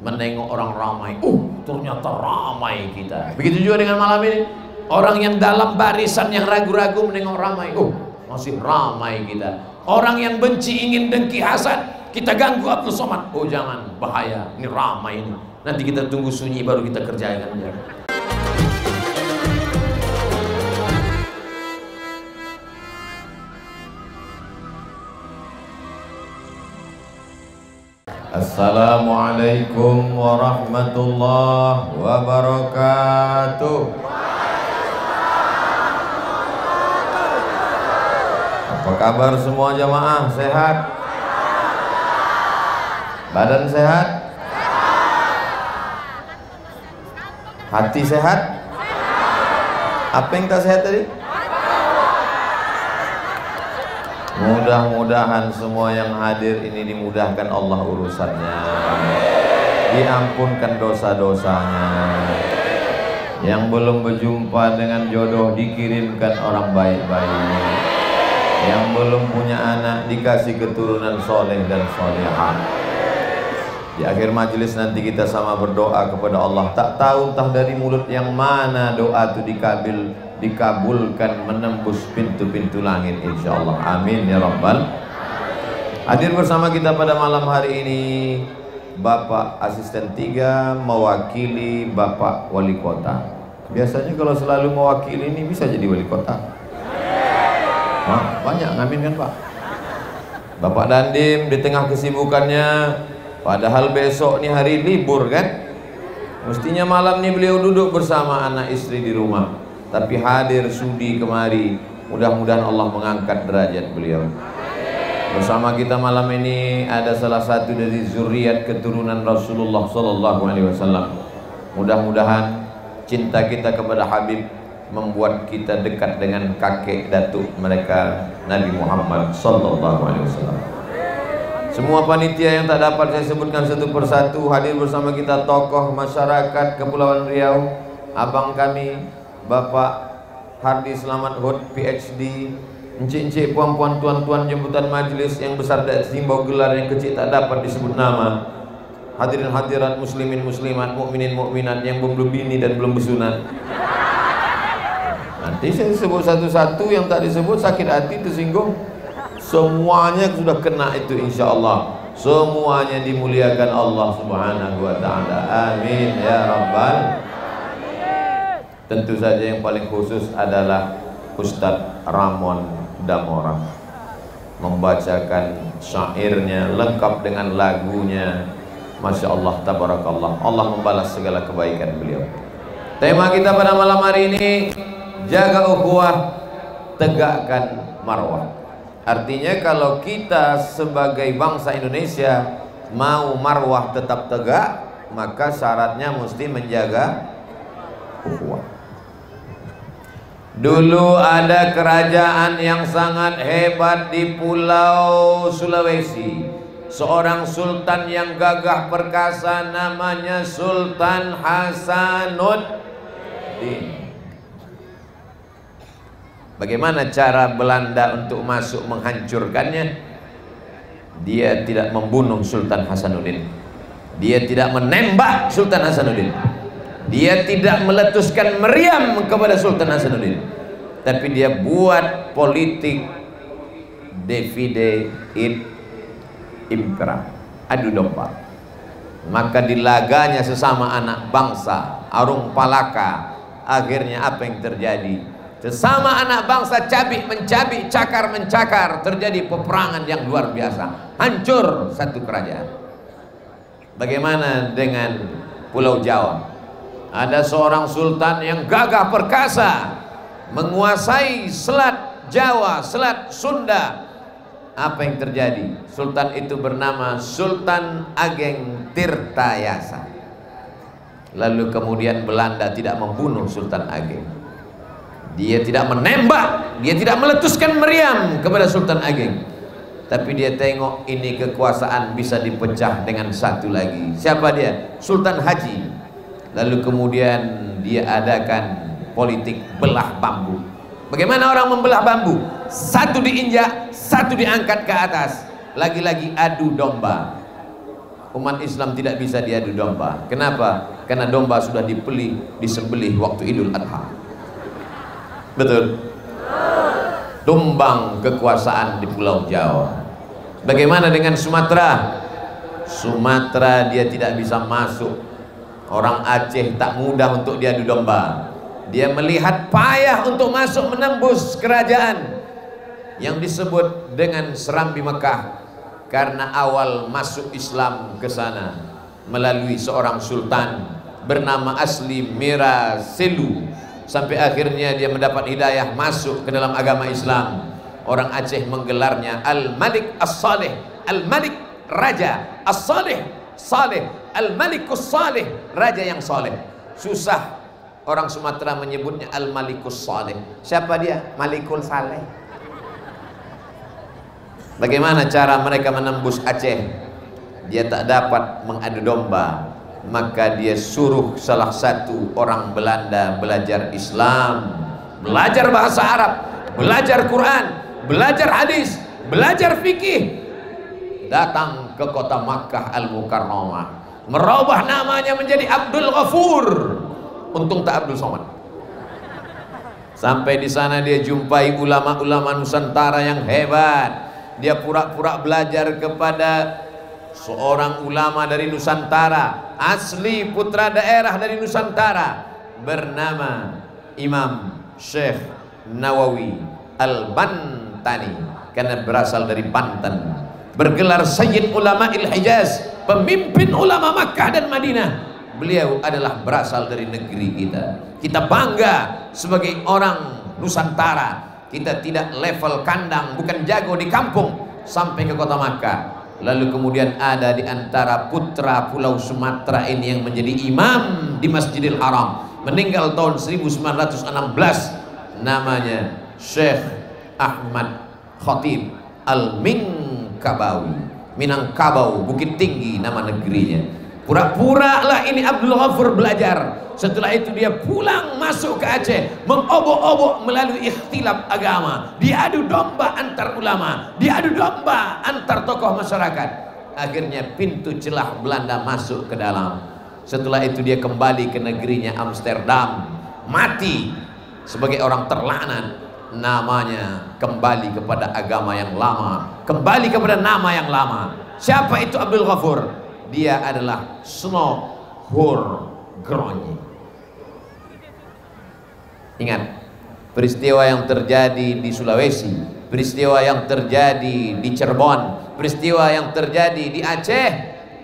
menengok orang ramai, ternyata ramai kita. Begitu juga dengan malam ini, orang yang dalam barisan yang ragu-ragu menengok ramai, masih ramai kita. Orang yang benci, ingin dengki, hasad, kita ganggu Abdul Somad, jangan, bahaya, ini ramai ini. Nanti kita tunggu sunyi baru kita kerjakan. Assalamualaikum warahmatullahi wabarakatuh. Apa kabar semua jamaah? Sehat? Badan sehat? Hati sehat? Apa yang tak sehat tadi? Mudah-mudahan semua yang hadir ini dimudahkan Allah urusannya, diampunkan dosa-dosanya. Yang belum berjumpa dengan jodoh dikirimkan orang baik-baik. Yang belum punya anak dikasih keturunan soleh dan solehah. Di akhir majelis nanti kita sama berdoa kepada Allah. Tak tahu entah dari mulut yang mana doa itu dikabulkan menembus pintu-pintu langit insyaallah. Amin ya rabbal. Hadir bersama kita pada malam hari ini Bapak Asisten 3 mewakili Bapak Wali Kota. Biasanya kalau selalu mewakili ini bisa jadi wali kota. Banyak ngamin kan Pak? Bapak Dandim di tengah kesibukannya, padahal besok nih hari libur kan, mestinya malam nih beliau duduk bersama anak istri di rumah, tapi hadir sudi kemari. Mudah-mudahan Allah mengangkat derajat beliau. Bersama kita malam ini ada salah satu dari zuriat keturunan Rasulullah SAW. Mudah-mudahan cinta kita kepada Habib membuat kita dekat dengan kakek datuk mereka Nabi Muhammad SAW. Semua panitia yang tak dapat saya sebutkan satu persatu, hadir bersama kita tokoh masyarakat Kepulauan Riau, abang kami Bapak Hardi Selamat Hud PhD, encik-encik, puan-puan, tuan-tuan jemputan majelis yang besar dan simbol gelar yang kecil tak dapat disebut nama, hadirin hadirat, muslimin muslimat, mukminin mukminat yang belum berbini dan belum bersunat. Nanti saya sebut satu-satu, yang tak disebut sakit hati, tersinggung. Semuanya sudah kena itu insyaallah. Semuanya dimuliakan Allah Subhanahu wa taala. Amin ya rabbal. Tentu saja yang paling khusus adalah Ustadz Ramon Damora membacakan syairnya lengkap dengan lagunya. Masya Allah, tabarakallah. Allah membalas segala kebaikan beliau. Tema kita pada malam hari ini, jaga ukhuwah, tegakkan marwah. Artinya kalau kita sebagai bangsa Indonesia mau marwah tetap tegak, maka syaratnya mesti menjaga ukhuwah. Dulu ada kerajaan yang sangat hebat di Pulau Sulawesi, seorang sultan yang gagah perkasa, namanya Sultan Hasanuddin. Bagaimana cara Belanda untuk masuk menghancurkannya? Dia tidak membunuh Sultan Hasanuddin, dia tidak menembak Sultan Hasanuddin, dia tidak meletuskan meriam kepada Sultan Hasanuddin, tapi dia buat politik divide et impera, adu domba. Maka dilaganya sesama anak bangsa, arung palaka. Akhirnya apa yang terjadi? Sesama anak bangsa cabik mencabik, cakar mencakar, terjadi peperangan yang luar biasa, hancur satu kerajaan. Bagaimana dengan Pulau Jawa? Ada seorang sultan yang gagah perkasa menguasai Selat Jawa, Selat Sunda. Apa yang terjadi? Sultan itu bernama Sultan Ageng Tirtayasa. Lalu kemudian Belanda tidak membunuh Sultan Ageng, dia tidak menembak, dia tidak meletuskan meriam kepada Sultan Ageng, tapi dia tengok ini kekuasaan bisa dipecah dengan satu lagi. Siapa dia? Sultan Haji. Lalu kemudian dia adakan politik belah bambu. Bagaimana orang membelah bambu? Satu diinjak, satu diangkat ke atas. Lagi-lagi adu domba. umat Islam tidak bisa diadu domba. Kenapa? Karena domba sudah disembelih waktu Idul Adha. Betul? Tumbang kekuasaan di Pulau Jawa. Bagaimana dengan Sumatera? Sumatera dia tidak bisa masuk. Orang Aceh tak mudah untuk diadu domba. Dia melihat payah untuk masuk menembus kerajaan yang disebut dengan Serambi Mekah, karena awal masuk Islam ke sana melalui seorang sultan bernama asli Mira Selu, sampai akhirnya dia mendapat hidayah masuk ke dalam agama Islam. Orang Aceh menggelarnya Al-Malik As-Saleh, Al-Malik Raja As-Saleh, Saleh, Al-Malikus Saleh, Raja yang saleh. Susah orang Sumatera menyebutnya Al-Malikus Saleh. Siapa dia? Malikul Saleh. Bagaimana cara mereka menembus Aceh? Dia tak dapat mengadu domba, maka dia suruh salah satu orang Belanda belajar Islam, belajar bahasa Arab, belajar Quran, belajar hadis, belajar fikih, datang ke kota Makkah Al-Mukarramah, merubah namanya menjadi Abdul Ghafur. Untung tak Abdul Somad. Sampai di sana dia jumpai ulama-ulama Nusantara yang hebat. Dia pura-pura belajar kepada seorang ulama dari Nusantara, asli putra daerah dari Nusantara, bernama Imam Syekh Nawawi Al-Bantani, karena berasal dari Banten. Bergelar Sayyid Ulama Il-Hijaz, pemimpin ulama Makkah dan Madinah. Beliau adalah berasal dari negeri kita. Kita bangga sebagai orang Nusantara. Kita tidak level kandang, bukan jago di kampung, sampai ke kota Makkah. Lalu kemudian ada di antara putra Pulau Sumatera ini yang menjadi imam di Masjidil Haram, meninggal tahun 1916, namanya Syekh Ahmad Khatib Al-Minangkabawi. Minangkabau, Bukit Tinggi nama negerinya. Pura-pura lah ini Abdul Ghafur belajar. Setelah itu dia pulang masuk ke Aceh, mengobok-obok melalui ikhtilaf agama, diadu domba antar ulama, diadu domba antar tokoh masyarakat. Akhirnya pintu celah Belanda masuk ke dalam. Setelah itu dia kembali ke negerinya Amsterdam, mati sebagai orang terlaknat. Namanya kembali kepada agama yang lama, kembali kepada nama yang lama. Siapa itu Abdul Ghafur? Dia adalah Snohur Gronyi. Ingat peristiwa yang terjadi di Sulawesi, peristiwa yang terjadi di Cirebon, peristiwa yang terjadi di Aceh,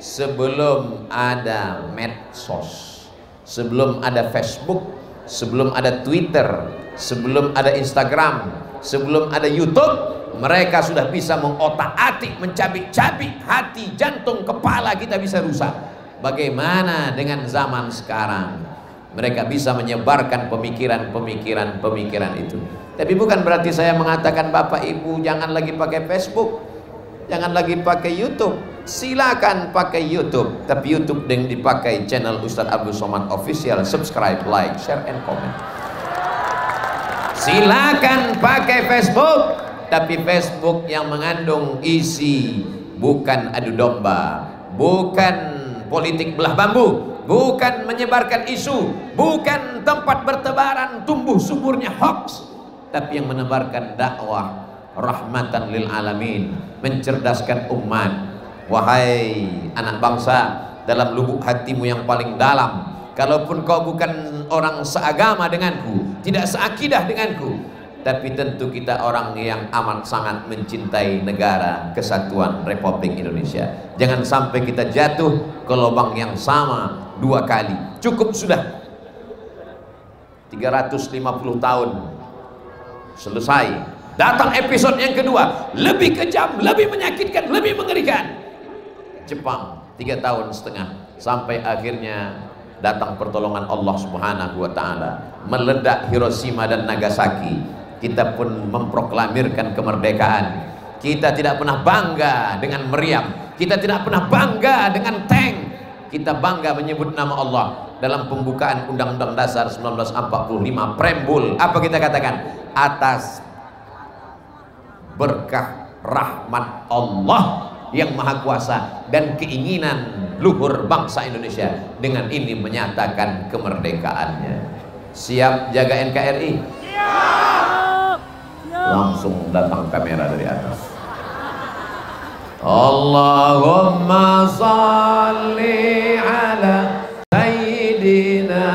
sebelum ada medsos, sebelum ada Facebook, sebelum ada Twitter, sebelum ada Instagram, sebelum ada YouTube, mereka sudah bisa mengotak-atik, mencabik-cabik hati, jantung, kepala kita bisa rusak. Bagaimana dengan zaman sekarang? Mereka bisa menyebarkan pemikiran itu. Tapi bukan berarti saya mengatakan Bapak Ibu jangan lagi pakai Facebook, jangan lagi pakai YouTube. Silakan pakai YouTube, tapi YouTube yang dipakai channel Ustadz Abdul Somad Official. Subscribe, like, share, and comment. Silakan pakai Facebook, tapi Facebook yang mengandung isi bukan adu domba, bukan politik belah bambu, bukan menyebarkan isu, bukan tempat bertebaran tumbuh suburnya hoax, tapi yang menebarkan dakwah rahmatan lil alamin, mencerdaskan umat. Wahai anak bangsa, dalam lubuk hatimu yang paling dalam, kalaupun kau bukan orang seagama denganku, tidak seakidah denganku, tapi tentu kita orang yang amat sangat mencintai negara kesatuan Republik Indonesia. Jangan sampai kita jatuh ke lubang yang sama dua kali. Cukup sudah 350 tahun selesai. Datang episode yang kedua, lebih kejam, lebih menyakitkan, lebih mengerikan. Jepang 3,5 tahun, sampai akhirnya datang pertolongan Allah Subhanahu wa taala, meledak Hiroshima dan Nagasaki. Kita pun memproklamirkan kemerdekaan. Kita tidak pernah bangga dengan meriam, kita tidak pernah bangga dengan tank. Kita bangga menyebut nama Allah dalam pembukaan Undang-Undang Dasar 1945 preambul. Apa kita katakan? Atas berkah rahmat Allah yang maha kuasa dan keinginan luhur bangsa Indonesia dengan ini menyatakan kemerdekaannya. Siap jaga NKRI? Siap. Langsung datang kamera dari atas. Allahumma salli ala Sayyidina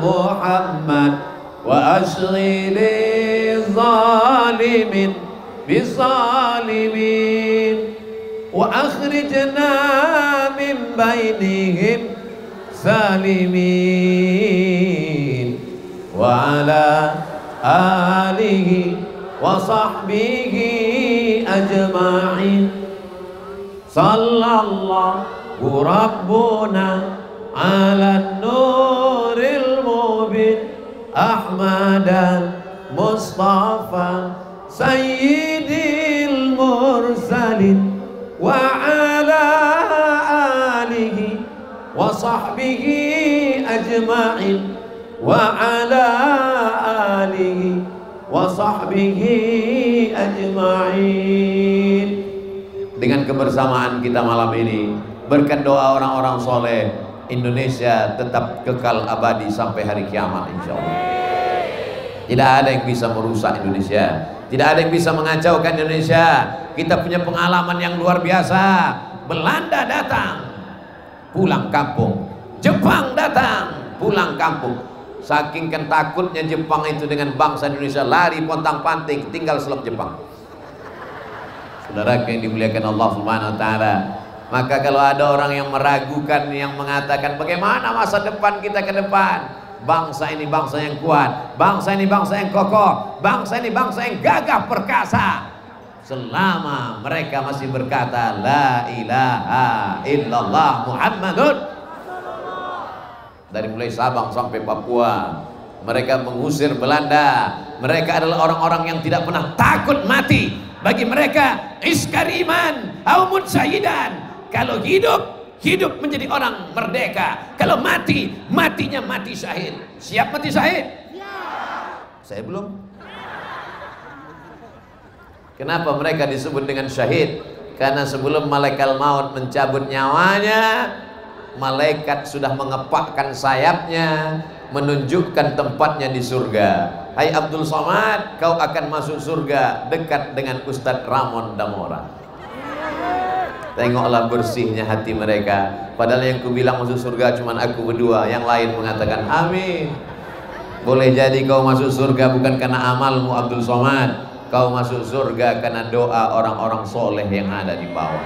Muhammad wa ashghili zalimin bizalimin wa akhrijna min bainihim salimin wa ala alihi wa sahbihi ajma'in. Sallallahu rabbuna ala nuril mubin Ahmad al-Mustafa sayyidil mursalin wa ala alihi wa sahbihi ajma'in wa ala alihi wa sahbihi ajma'in. Dengan kebersamaan kita malam ini, berkat doa orang-orang soleh, Indonesia tetap kekal abadi sampai hari kiamat insya Allah. Tidak ada yang bisa merusak Indonesia, tidak ada yang bisa mengacaukan Indonesia. Kita punya pengalaman yang luar biasa. Belanda datang, pulang kampung. Jepang datang, pulang kampung. Saking kan takutnya Jepang itu dengan bangsa Indonesia, lari pontang-panting, tinggal selop Jepang. Saudara yang dimuliakan Allah Subhanahu wa taala, maka kalau ada orang yang meragukan, yang mengatakan bagaimana masa depan kita ke depan, bangsa ini bangsa yang kuat, bangsa ini bangsa yang kokoh, bangsa ini bangsa yang gagah perkasa, selama mereka masih berkata la ilaha illallah Muhammadun. Dari mulai Sabang sampai Papua, mereka mengusir Belanda. Mereka adalah orang-orang yang tidak pernah takut mati. Bagi mereka iskar iman aumun syahidan. Kalau hidup, hidup menjadi orang merdeka. Kalau mati, matinya mati syahid. Siap mati syahid? Ya. Saya belum. Kenapa mereka disebut dengan syahid? Karena sebelum malaikat maut mencabut nyawanya, malaikat sudah mengepakkan sayapnya, menunjukkan tempatnya di surga. Hai Abdul Somad, kau akan masuk surga dekat dengan Ustadz Ramon Damora. Tengoklah bersihnya hati mereka. Padahal yang kubilang masuk surga cuma aku berdua, yang lain mengatakan amin. Boleh jadi kau masuk surga bukan karena amalmu Abdul Somad, kau masuk surga karena doa orang-orang soleh yang ada di bawah.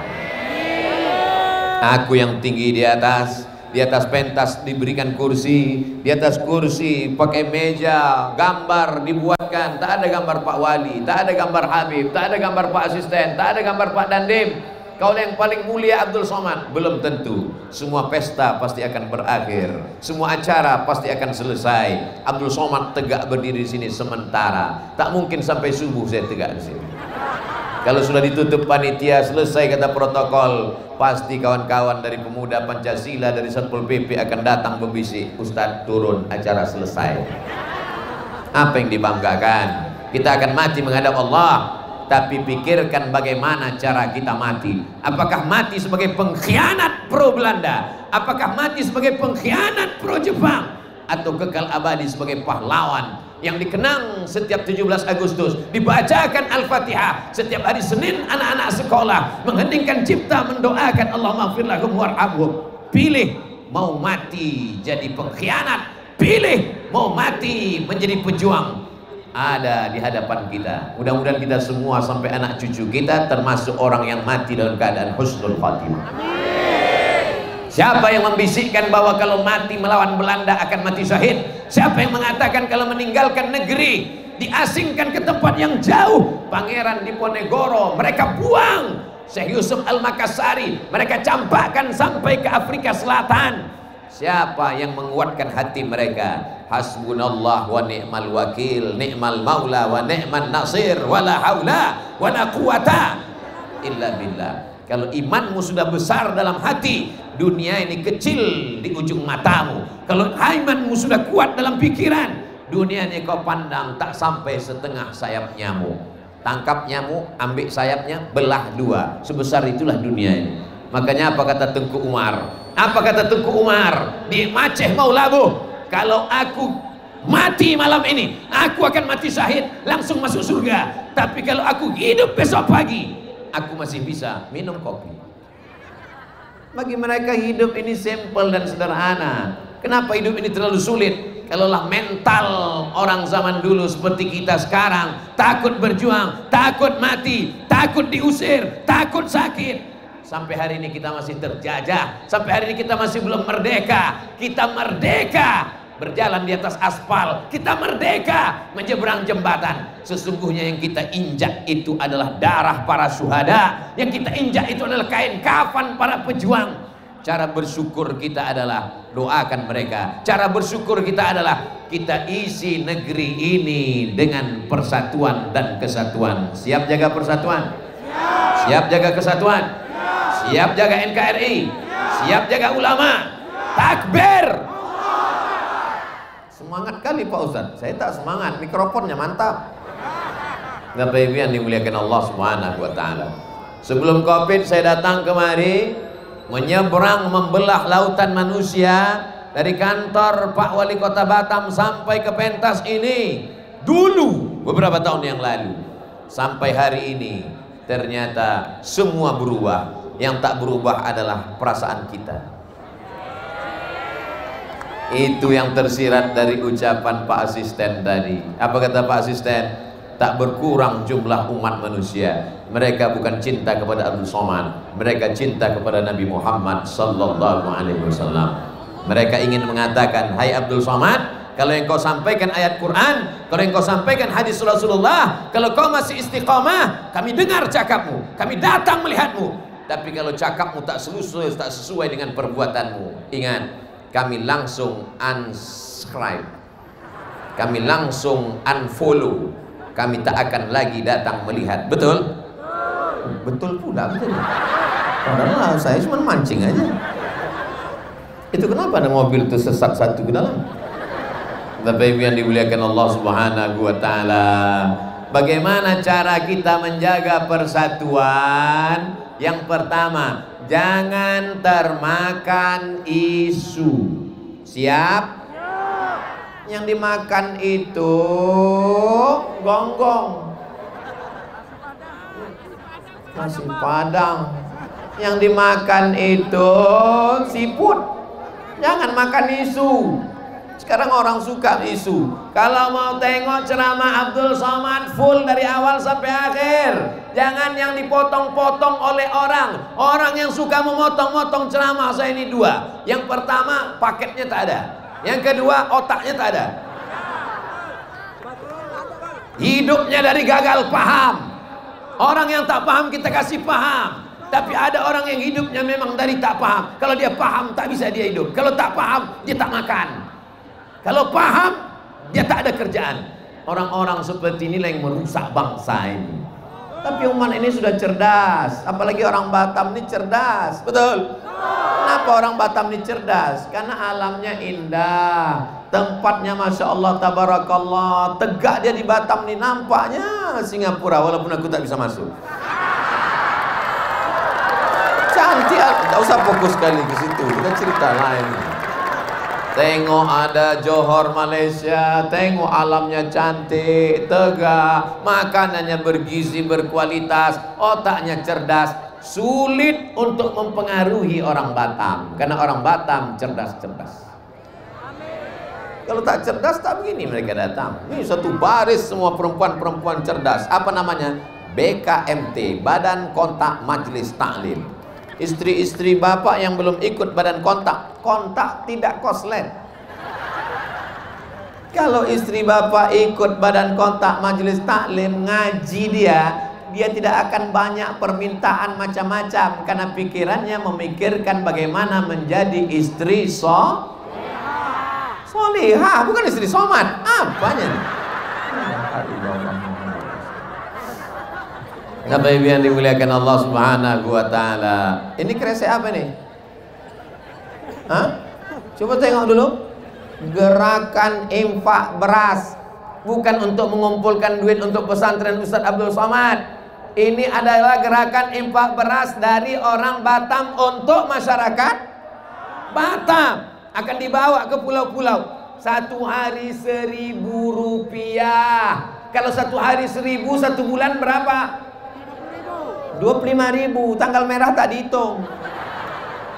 Aku yang tinggi di atas pentas diberikan kursi, di atas kursi pakai meja, gambar dibuatkan, tak ada gambar Pak Wali, tak ada gambar Habib, tak ada gambar Pak Asisten, tak ada gambar Pak Dandim. Kau yang paling mulia Abdul Somad, belum tentu. Semua pesta pasti akan berakhir, semua acara pasti akan selesai. Abdul Somad tegak berdiri di sini sementara, tak mungkin sampai subuh saya tegak di sini. Kalau sudah ditutup panitia, selesai kata protokol, pasti kawan-kawan dari pemuda Pancasila, dari Satpol PP akan datang berbisik, Ustadz turun, acara selesai. Apa yang dibanggakan? Kita akan mati menghadap Allah, tapi pikirkan bagaimana cara kita mati. Apakah mati sebagai pengkhianat pro Belanda? Apakah mati sebagai pengkhianat pro Jepang? Atau kekal abadi sebagai pahlawan yang dikenang setiap 17 Agustus, dibacakan Al-Fatihah setiap hari Senin, anak-anak sekolah mengheningkan cipta, mendoakan Allahumma ighfir lahum warhamhum. Pilih mau mati jadi pengkhianat, pilih mau mati menjadi pejuang. Ada di hadapan kita. Mudah-mudahan kita semua sampai anak cucu kita termasuk orang yang mati dalam keadaan husnul khatimah. Siapa yang membisikkan bahwa kalau mati melawan Belanda akan mati syahid? Siapa yang mengatakan kalau meninggalkan negeri, diasingkan ke tempat yang jauh? Pangeran Diponegoro mereka buang, Syekh Yusuf Al-Makassari mereka campakkan sampai ke Afrika Selatan. Siapa yang menguatkan hati mereka? Hasbunallah wa ni'mal wakil, ni'mal maula wa ni'man nasir, wala haula wala quwata illa billah. Kalau imanmu sudah besar dalam hati, dunia ini kecil di ujung matamu. Kalau imanmu sudah kuat dalam pikiran, dunia ini kau pandang tak sampai setengah sayap nyamuk. Tangkap nyamuk, ambil sayapnya, belah dua. Sebesar itulah dunia ini. Makanya apa kata Tengku Umar? Apa kata Tengku Umar di Aceh mau labuh? Kalau aku mati malam ini, aku akan mati syahid, langsung masuk surga. Tapi kalau aku hidup besok pagi, aku masih bisa minum kopi. Bagi mereka hidup ini simple dan sederhana. Kenapa hidup ini terlalu sulit? Kalaulah mental orang zaman dulu seperti kita sekarang, takut berjuang, takut mati, takut diusir, takut sakit. Sampai hari ini kita masih terjajah. Sampai hari ini kita masih belum merdeka. Kita merdeka berjalan di atas aspal. Kita merdeka menyeberang jembatan. Sesungguhnya yang kita injak itu adalah darah para syuhada. Yang kita injak itu adalah kain kafan para pejuang. Cara bersyukur kita adalah doakan mereka. Cara bersyukur kita adalah kita isi negeri ini dengan persatuan dan kesatuan. Siap jaga persatuan? Siap jaga kesatuan? Siap jaga NKRI? Siap jaga ulama? Takbir! Semangat kali Pak Ustadz. Saya tak semangat, mikrofonnya mantap. Bapak Ibu yang dimuliakan Allah Subhanahu wa taala. Sebelum Covid saya datang kemari, menyeberang membelah lautan manusia dari kantor Pak Wali Kota Batam sampai ke pentas ini dulu beberapa tahun yang lalu. Sampai hari ini ternyata semua berubah. Yang tak berubah adalah perasaan kita. Itu yang tersirat dari ucapan Pak Asisten tadi. Apa kata Pak Asisten? Tak berkurang jumlah umat manusia. Mereka bukan cinta kepada Abdul Somad, mereka cinta kepada Nabi Muhammad sallallahu alaihi wasallam. Mereka ingin mengatakan, hai Abdul Somad, kalau yang kau sampaikan ayat Quran, kalau yang kau sampaikan hadis Rasulullah, kalau kau masih istiqamah, kami dengar cakapmu, kami datang melihatmu. Tapi kalau cakapmu tak sesuai dengan perbuatanmu, ingat, kami langsung unsubscribe, kami langsung unfollow, kami tak akan lagi datang melihat. Betul? Betul pula, betul. Padahal saya cuma mancing aja. Itu kenapa ada mobil itu sesat satu ke dalam? Bapak Ibu yang dimuliakan Allah Subhanahu wa taala. Bagaimana cara kita menjaga persatuan? Yang pertama, jangan termakan isu. Siap? Yang dimakan itu gonggong, nasi padang. Yang dimakan itu siput. Jangan makan isu. Sekarang orang suka isu. Kalau mau tengok ceramah Abdul Somad full dari awal sampai akhir. Jangan yang dipotong-potong oleh orang. Orang yang suka memotong-motong ceramah saya ini dua. Yang pertama, paketnya tak ada. Yang kedua, otaknya tak ada. Hidupnya dari gagal paham. Orang yang tak paham kita kasih paham. Tapi ada orang yang hidupnya memang dari tak paham. Kalau dia paham tak bisa dia hidup. Kalau tak paham dia tak makan. Kalau paham dia tak ada kerjaan. Orang-orang seperti inilah yang merusak bangsa ini. Tapi umat ini sudah cerdas. Apalagi orang Batam ini cerdas. Betul? Kenapa orang Batam ini cerdas? Karena alamnya indah, tempatnya Masya Allah Tabarakallah. Tegak dia di Batam ini, nampaknya Singapura walaupun aku tak bisa masuk. Cantik, tak usah fokus sekali ke situ, kita cerita lain. Tengok ada Johor Malaysia, tengok alamnya cantik, tegak, makanannya bergizi, berkualitas, otaknya cerdas. Sulit untuk mempengaruhi orang Batam, karena orang Batam cerdas-cerdas. Kalau tak cerdas tak begini mereka datang. Ini satu baris semua perempuan-perempuan cerdas. Apa namanya? BKMT, Badan Kontak Majelis Taklim. Istri-istri bapak yang belum ikut badan kontak, kontak tidak koslet. Kalau istri bapak ikut badan kontak majelis taklim, ngaji dia tidak akan banyak permintaan macam-macam, karena pikirannya memikirkan bagaimana menjadi istri solihah, bukan istri somad. Apanya? Bapak Ibu yang dimuliakan Allah Subhanahu wa taala. Ini kresek apa nih? Hah? Coba tengok dulu. Gerakan infak beras, bukan untuk mengumpulkan duit untuk pesantren Ustaz Abdul Somad. Ini adalah gerakan infak beras dari orang Batam untuk masyarakat Batam. Akan dibawa ke pulau-pulau. Satu hari 1.000 rupiah. Kalau satu hari 1.000, satu bulan berapa? 25.000. Tanggal merah tak dihitung.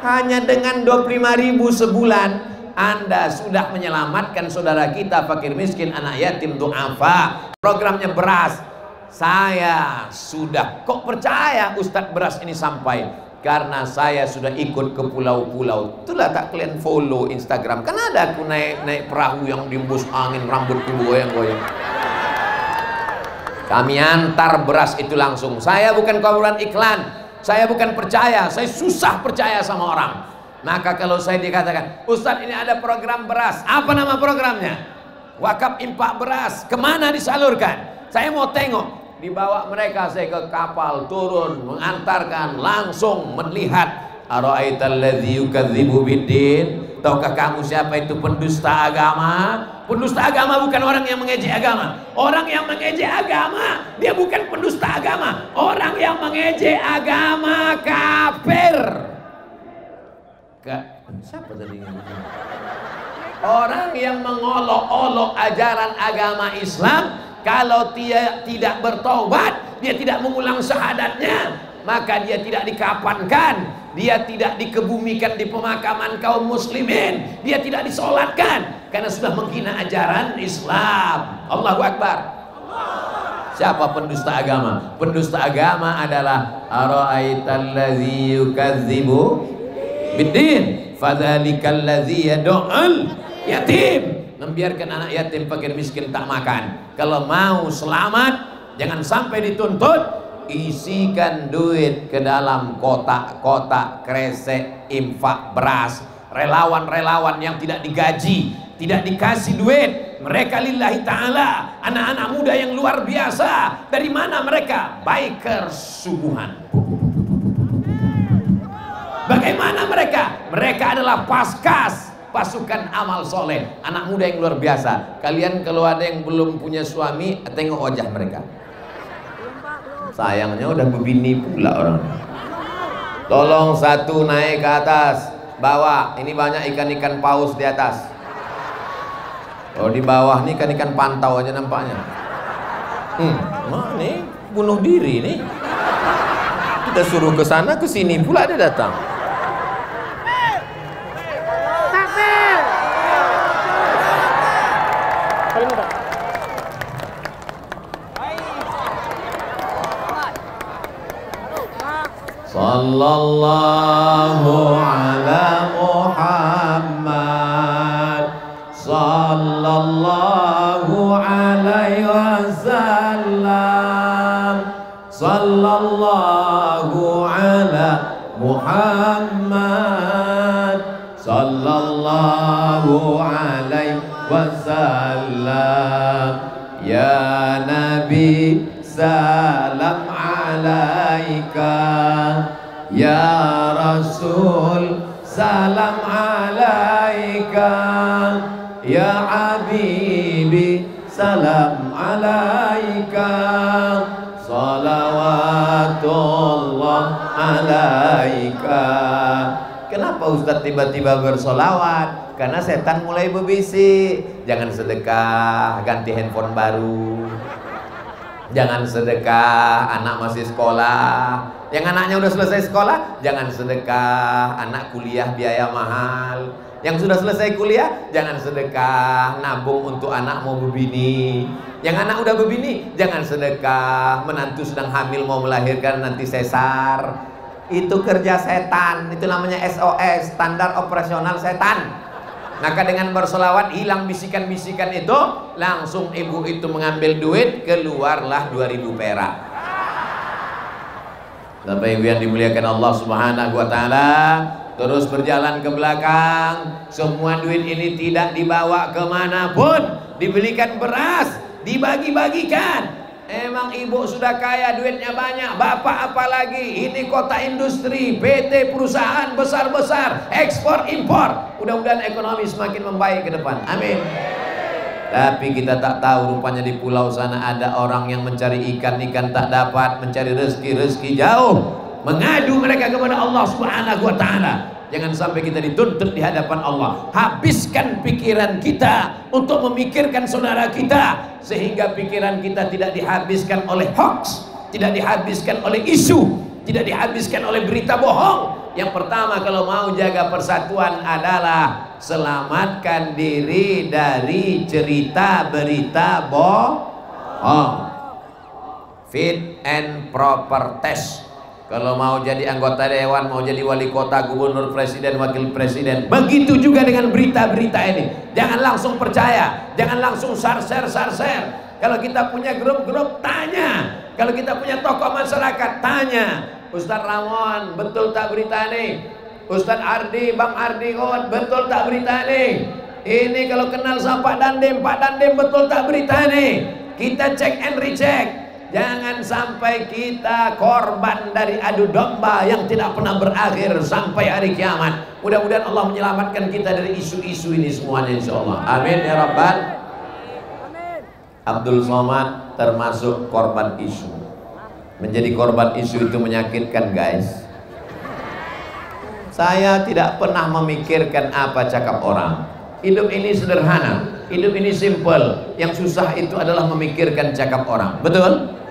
Hanya dengan 25.000 sebulan, Anda sudah menyelamatkan saudara kita fakir miskin, anak yatim, du'afa. Programnya beras. Saya sudah, kok percaya Ustadz beras ini sampai? Karena saya sudah ikut ke pulau-pulau. Itulah tak kalian follow Instagram. Kan ada aku naik perahu yang diembus angin, rambutku goyang-goyang. Kami antar beras itu langsung. Saya bukan kawalan iklan. Saya bukan percaya. Saya susah percaya sama orang. Maka kalau saya dikatakan, Ustadz ini ada program beras. Apa nama programnya? Wakaf infak beras. Kemana disalurkan? Saya mau tengok. Dibawa mereka saya ke kapal, turun, mengantarkan, langsung melihat. Ara'aital ladzi yukadzibu biddin. Tahukah kamu siapa itu pendusta agama? Pendusta agama bukan orang yang mengejek agama. Orang yang mengejek agama, dia bukan pendusta agama. Orang yang mengejek agama kafir. Siapa tadi? Orang yang mengolok-olok ajaran agama Islam, kalau dia tidak bertobat, dia tidak mengulang syahadatnya, maka dia tidak dikafankan, dia tidak dikebumikan di pemakaman kaum muslimin, dia tidak disolatkan karena sudah menghina ajaran Islam. Allahu Akbar. Siapa pendusta agama? Pendusta agama adalah ara'aital ladzi yukadzibu biddin fadzalikal ladzi yad'ul yatim. Membiarkan anak yatim fakir miskin tak makan. Kalau mau selamat, jangan sampai dituntut. Isikan duit ke dalam kotak-kotak kresek infak beras. Relawan-relawan yang tidak digaji, tidak dikasih duit, mereka lillahi ta'ala. Anak-anak muda yang luar biasa. Dari mana mereka? Bikers subuhan. Bagaimana mereka? Mereka adalah paskas, pasukan amal soleh, anak muda yang luar biasa. Kalian kalau ada yang belum punya suami, tengok wajah mereka. Sayangnya udah berbini pula orang. Tolong satu naik ke atas, bawa. Ini banyak ikan-ikan paus di atas. Oh, di bawah nih ikan-ikan pantau aja nampaknya. Nah, nih bunuh diri nih. Kita suruh ke sana ke sini pula dia datang. Sallallahu ala Muhammad, sallallahu alaihi wasallam, sallallahu ala Muhammad, sallallahu alaihi wasallam. Ya Nabi salam alaika, ya Rasul salam alaika, ya Habibi salam alaika, salawatullah alaika. Kenapa Ustadz tiba-tiba bersolawat? Karena setan mulai berbisik. Jangan sedekah, ganti handphone baru. Jangan sedekah, anak masih sekolah. Yang anaknya udah selesai sekolah, jangan sedekah, anak kuliah biaya mahal. Yang sudah selesai kuliah, jangan sedekah, nabung untuk anak mau berbini. Yang anak udah berbini, jangan sedekah, menantu sedang hamil mau melahirkan nanti sesar. Itu kerja setan, itu namanya SOS, standar operasional setan. Maka dengan bersolawat hilang bisikan-bisikan itu, langsung ibu itu mengambil duit, keluarlah 2.000 perak. Bapak Ibu yang dimuliakan Allah Subhanahu wa taala, terus berjalan ke belakang. Semua duit ini tidak dibawa kemanapun, dibelikan beras, dibagi-bagikan. Emang ibu sudah kaya, duitnya banyak, bapak apalagi. Ini kota industri, PT perusahaan besar-besar, ekspor impor. Mudah-mudahan ekonomi semakin membaik ke depan, amin. Tapi kita tak tahu rupanya di pulau sana ada orang yang mencari ikan tak dapat, mencari rezeki jauh, mengadu mereka kepada Allah Subhanahu wa taala. Jangan sampai kita dituntut di hadapan Allah. Habiskan pikiran kita untuk memikirkan saudara kita, sehingga pikiran kita tidak dihabiskan oleh hoax, tidak dihabiskan oleh isu, tidak dihabiskan oleh berita bohong. Yang pertama kalau mau jaga persatuan adalah selamatkan diri dari cerita berita bohong. Fit and proper test. Kalau mau jadi anggota dewan, mau jadi wali kota, gubernur, presiden, wakil presiden, begitu juga dengan berita-berita ini. Jangan langsung percaya, jangan langsung share. Kalau kita punya grup-grup, tanya. Kalau kita punya tokoh masyarakat, tanya. Ustaz Ramon, betul tak berita ini? Ustaz Ardi, Bang Ardi, betul tak berita ini? Ini kalau kenal sama Pak Dandim, betul tak berita ini? Kita cek and recheck. Jangan sampai kita korban dari adu domba yang tidak pernah berakhir sampai hari kiamat. Mudah-mudahan Allah menyelamatkan kita dari isu-isu ini semuanya, insyaallah. Amin ya rabbal. Abdul Somad termasuk korban isu. Menjadi korban isu itu menyakitkan, guys. Saya tidak pernah memikirkan apa cakap orang. Hidup ini sederhana, hidup ini simple. Yang susah itu adalah memikirkan cakap orang. Betul?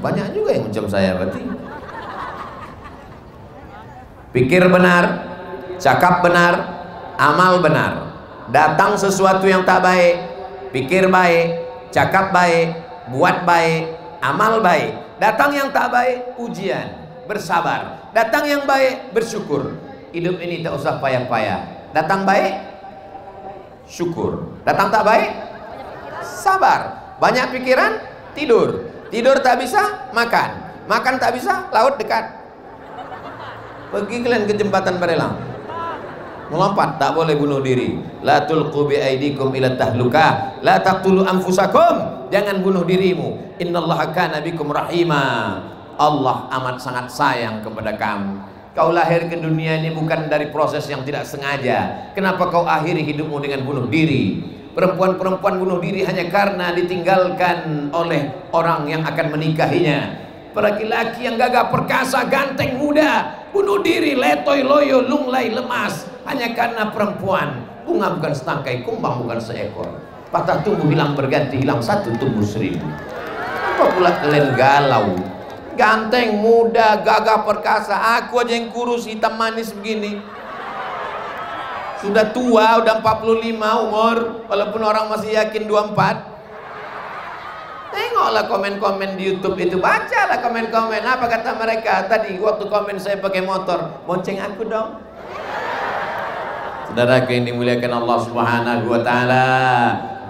Banyak juga yang macam saya berarti. Pikir benar, cakap benar, amal benar. Datang sesuatu yang tak baik, pikir baik, cakap baik, buat baik, amal baik. Datang yang tak baik, ujian, bersabar. Datang yang baik, bersyukur. Hidup ini tak usah payah-payah. Datang baik, syukur. Datang tak baik, sabar. Banyak pikiran, tidur. Tidur tak bisa, makan. Makan tak bisa, laut dekat. Pergi kalian ke jembatan Barelang. Melompat, tak boleh bunuh diri. La tulqu bi aidikum ila tahlukah. La taqtulu anfusakum. Jangan bunuh dirimu. Innallaha kana bikum rahima. Allah amat sangat sayang kepada kamu. Kau lahir ke dunia ini bukan dari proses yang tidak sengaja. Kenapa kau akhiri hidupmu dengan bunuh diri? Perempuan-perempuan bunuh diri hanya karena ditinggalkan oleh orang yang akan menikahinya. Laki-laki yang gagah perkasa, ganteng, muda, bunuh diri, letoy, loyo, lunglai, lemas, hanya karena perempuan. Bunga bukan setangkai, kumbang bukan seekor. Patah tumbuh hilang berganti, hilang satu tumbuh seribu. Apa pula kalian galau? Ganteng, muda, gagah perkasa, aku aja yang kurus, hitam manis begini. Sudah tua, udah 45 umur, walaupun orang masih yakin 24. Tengoklah komen-komen di YouTube itu, bacalah komen-komen. Apa kata mereka tadi waktu komen saya pakai motor? Bonceng aku dong. Saudara yang dimuliakan Allah Subhanahu wa taala,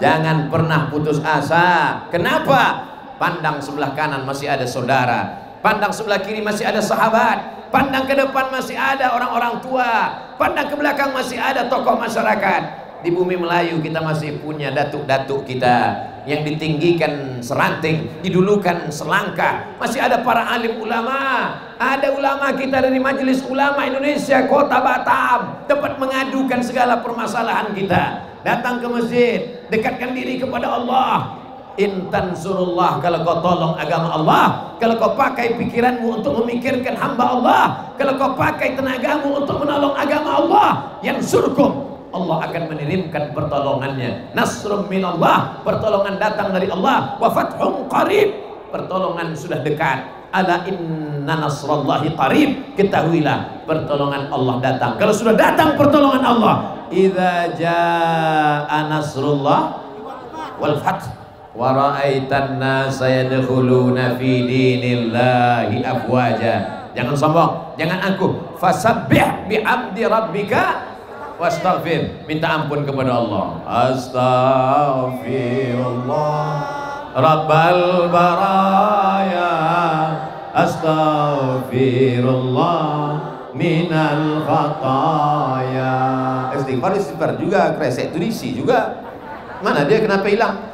jangan pernah putus asa. Kenapa? Pandang sebelah kanan masih ada saudara, pandang sebelah kiri masih ada sahabat, pandang ke depan masih ada orang-orang tua, pandang ke belakang masih ada tokoh masyarakat. Di bumi Melayu kita masih punya datuk-datuk kita yang ditinggikan seranting, didulukan selangkah. Masih ada para alim ulama. Ada ulama kita dari Majelis Ulama Indonesia Kota Batam, tempat mengadukan segala permasalahan kita. Datang ke masjid, dekatkan diri kepada Allah. Intan surullah, kalau kau tolong agama Allah, kalau kau pakai pikiranmu untuk memikirkan hamba Allah, kalau kau pakai tenagamu untuk menolong agama Allah, yang surkum, Allah akan mengirimkan pertolongannya. Nasrun minallah, pertolongan datang dari Allah. Wa fathun qarib, pertolongan sudah dekat. Ala inna nasrallahi qarib, ketahuilah pertolongan Allah datang. Kalau sudah datang pertolongan Allah, idza jaa nasrullah wal fath wa ra'aitan nasa yadkhuluna fi dinillahi afwaja. Jangan sombong, jangan angkuh. Fasabbih bihamdi rabbika wastaghfir, minta ampun kepada Allah. Astaghfirullah Rabbal baraya, astaghfirullah minal khataya. Istighfar juga, kresek itu diisi juga. Mana dia, kenapa hilang?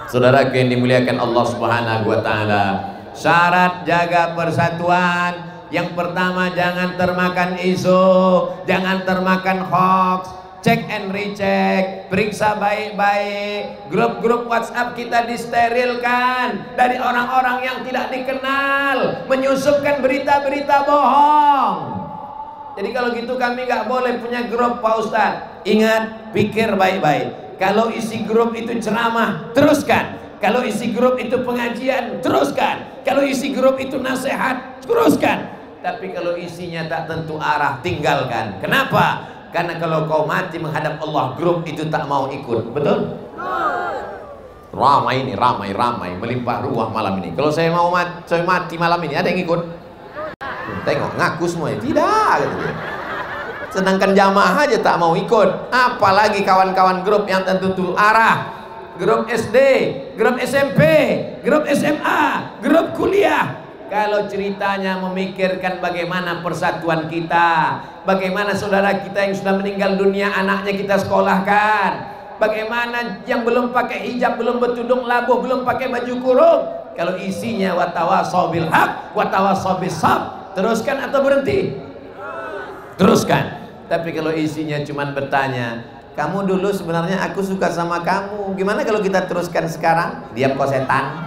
Saudara yang dimuliakan Allah Subhanahu wa taala, syarat jaga persatuan yang pertama, jangan termakan isu, jangan termakan hoax. cek and recheck, periksa baik-baik. Grup-grup WhatsApp kita disterilkan dari orang-orang yang tidak dikenal, menyusupkan berita-berita bohong. Jadi kalau gitu kami nggak boleh punya grup, Pak Ustadz. Ingat, pikir baik-baik. Kalau isi grup itu ceramah, teruskan. Kalau isi grup itu pengajian, teruskan. Kalau isi grup itu nasihat, teruskan. Tapi kalau isinya tak tentu arah, tinggalkan. Kenapa? Karena kalau kau mati menghadap Allah, grup itu tak mau ikut. Betul? Ramai ini, ramai melimpah ruah malam ini. Kalau saya mau mati malam ini, ada yang ikut? Tengok, ngaku semua ya. Tidak gitu. Sedangkan jamaah aja tak mau ikut, apalagi kawan-kawan grup yang tentu arah. Grup SD, grup SMP, grup SMA, grup kuliah. Kalau ceritanya memikirkan bagaimana persatuan kita, bagaimana saudara kita yang sudah meninggal dunia anaknya kita sekolahkan, bagaimana yang belum pakai hijab, belum bertudung labuh, belum pakai baju kurung. Kalau isinya watawasau bil haq, watawasau bis sabr, teruskan atau berhenti? Teruskan. Tapi kalau isinya cuma bertanya, kamu dulu sebenarnya aku suka sama kamu, gimana kalau kita teruskan sekarang? Diam kau setan.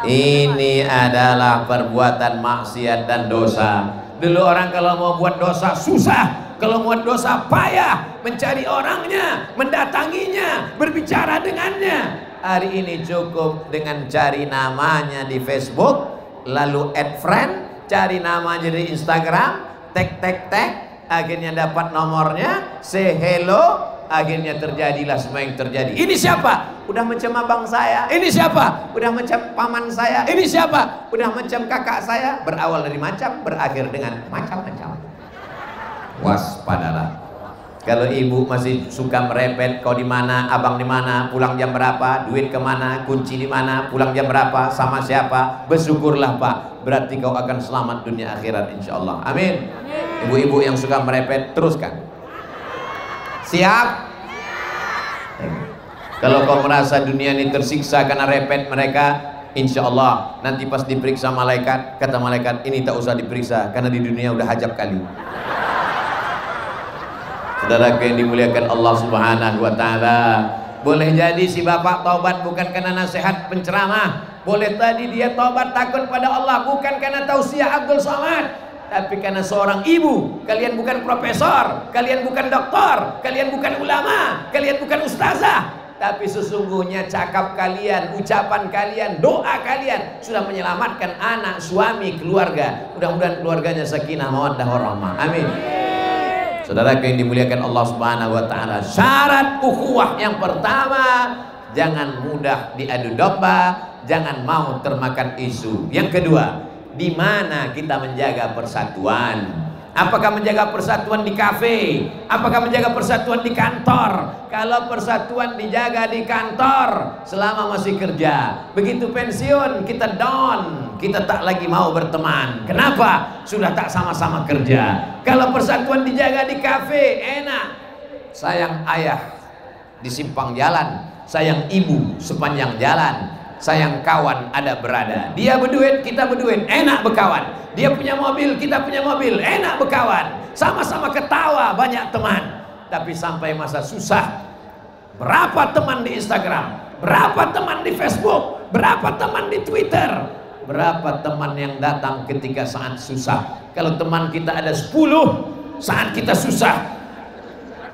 Ini adalah perbuatan maksiat dan dosa. Dulu orang kalau mau buat dosa susah, kalau buat dosa payah, mencari orangnya, mendatanginya, berbicara dengannya. Hari ini cukup dengan cari namanya di Facebook, lalu add friend, cari namanya di Instagram, tag, akhirnya dapat nomornya, say hello, akhirnya terjadilah semua yang terjadi. Ini siapa? Udah macam abang saya. Ini siapa? Udah macam paman saya. Ini siapa? Udah macam kakak saya. Berawal dari macam, berakhir dengan macam-macam. Waspadalah. Kalau ibu masih suka merepet, kau di mana, abang di mana, pulang jam berapa, duit kemana, kunci di mana, pulang jam berapa, sama siapa, bersyukurlah Pak. Berarti kau akan selamat dunia akhirat insyaallah. Amin. Ibu-ibu yang suka merepet, teruskan. Siap? Kalau kau merasa dunia ini tersiksa karena repet mereka, insya Allah nanti pas diperiksa malaikat, kata malaikat ini tak usah diperiksa karena di dunia udah hajab kali. Saudara yang dimuliakan Allah Subhanahu wa Ta'ala, boleh jadi si bapak taubat bukan karena nasihat penceramah, boleh tadi dia taubat takut pada Allah bukan karena tausiah Abdul Somad, tapi karena seorang ibu. Kalian bukan profesor, kalian bukan doktor, kalian bukan ulama, kalian bukan ustazah, tapi sesungguhnya cakap kalian, ucapan kalian, doa kalian sudah menyelamatkan anak, suami, keluarga. Mudah-mudahan keluarganya sakinah mawaddah warahmah. Amin. Saudara yang dimuliakan Allah Subhanahu wa Ta'ala, syarat ukhuwah yang pertama, jangan mudah diadu domba, jangan mau termakan isu. Yang kedua, di mana kita menjaga persatuan? Apakah menjaga persatuan di kafe? Apakah menjaga persatuan di kantor? Kalau persatuan dijaga di kantor selama masih kerja, begitu pensiun kita down, kita tak lagi mau berteman. Kenapa? Sudah tak sama-sama kerja. Kalau persatuan dijaga di kafe, enak. Sayang ayah di simpang jalan, sayang ibu sepanjang jalan, sayang kawan ada berada. Dia berduit, kita berduit, enak berkawan. Dia punya mobil, kita punya mobil, enak berkawan. Sama-sama ketawa, banyak teman. Tapi sampai masa susah, berapa teman di Instagram, berapa teman di Facebook, berapa teman di Twitter, berapa teman yang datang ketika saat susah. Kalau teman kita ada 10, saat kita susah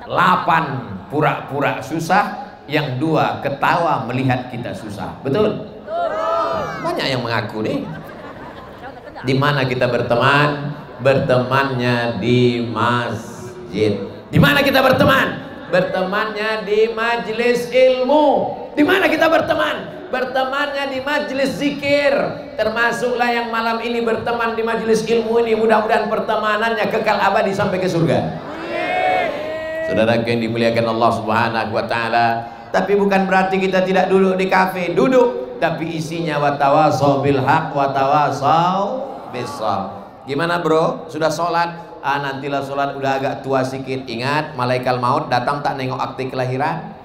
8 pura-pura susah, yang 2 ketawa melihat kita susah. Betul? Banyak yang mengaku nih. Di mana kita berteman? Bertemannya di masjid. Di mana kita berteman? Bertemannya di majelis ilmu. Di mana kita berteman? Bertemannya di majelis zikir. Termasuklah yang malam ini berteman di majelis ilmu ini, mudah-mudahan pertemanannya kekal abadi sampai ke surga. Saudara yang dimuliakan Allah Subhanahu wa Ta'ala, tapi bukan berarti kita tidak duduk di kafe. Duduk, tapi isinya watawasau bil haq, watawasau bis sabr. Gimana bro? Sudah sholat? Nantilah sholat, udah agak tua sedikit. Ingat, malaikat maut datang tak nengok akte kelahiran.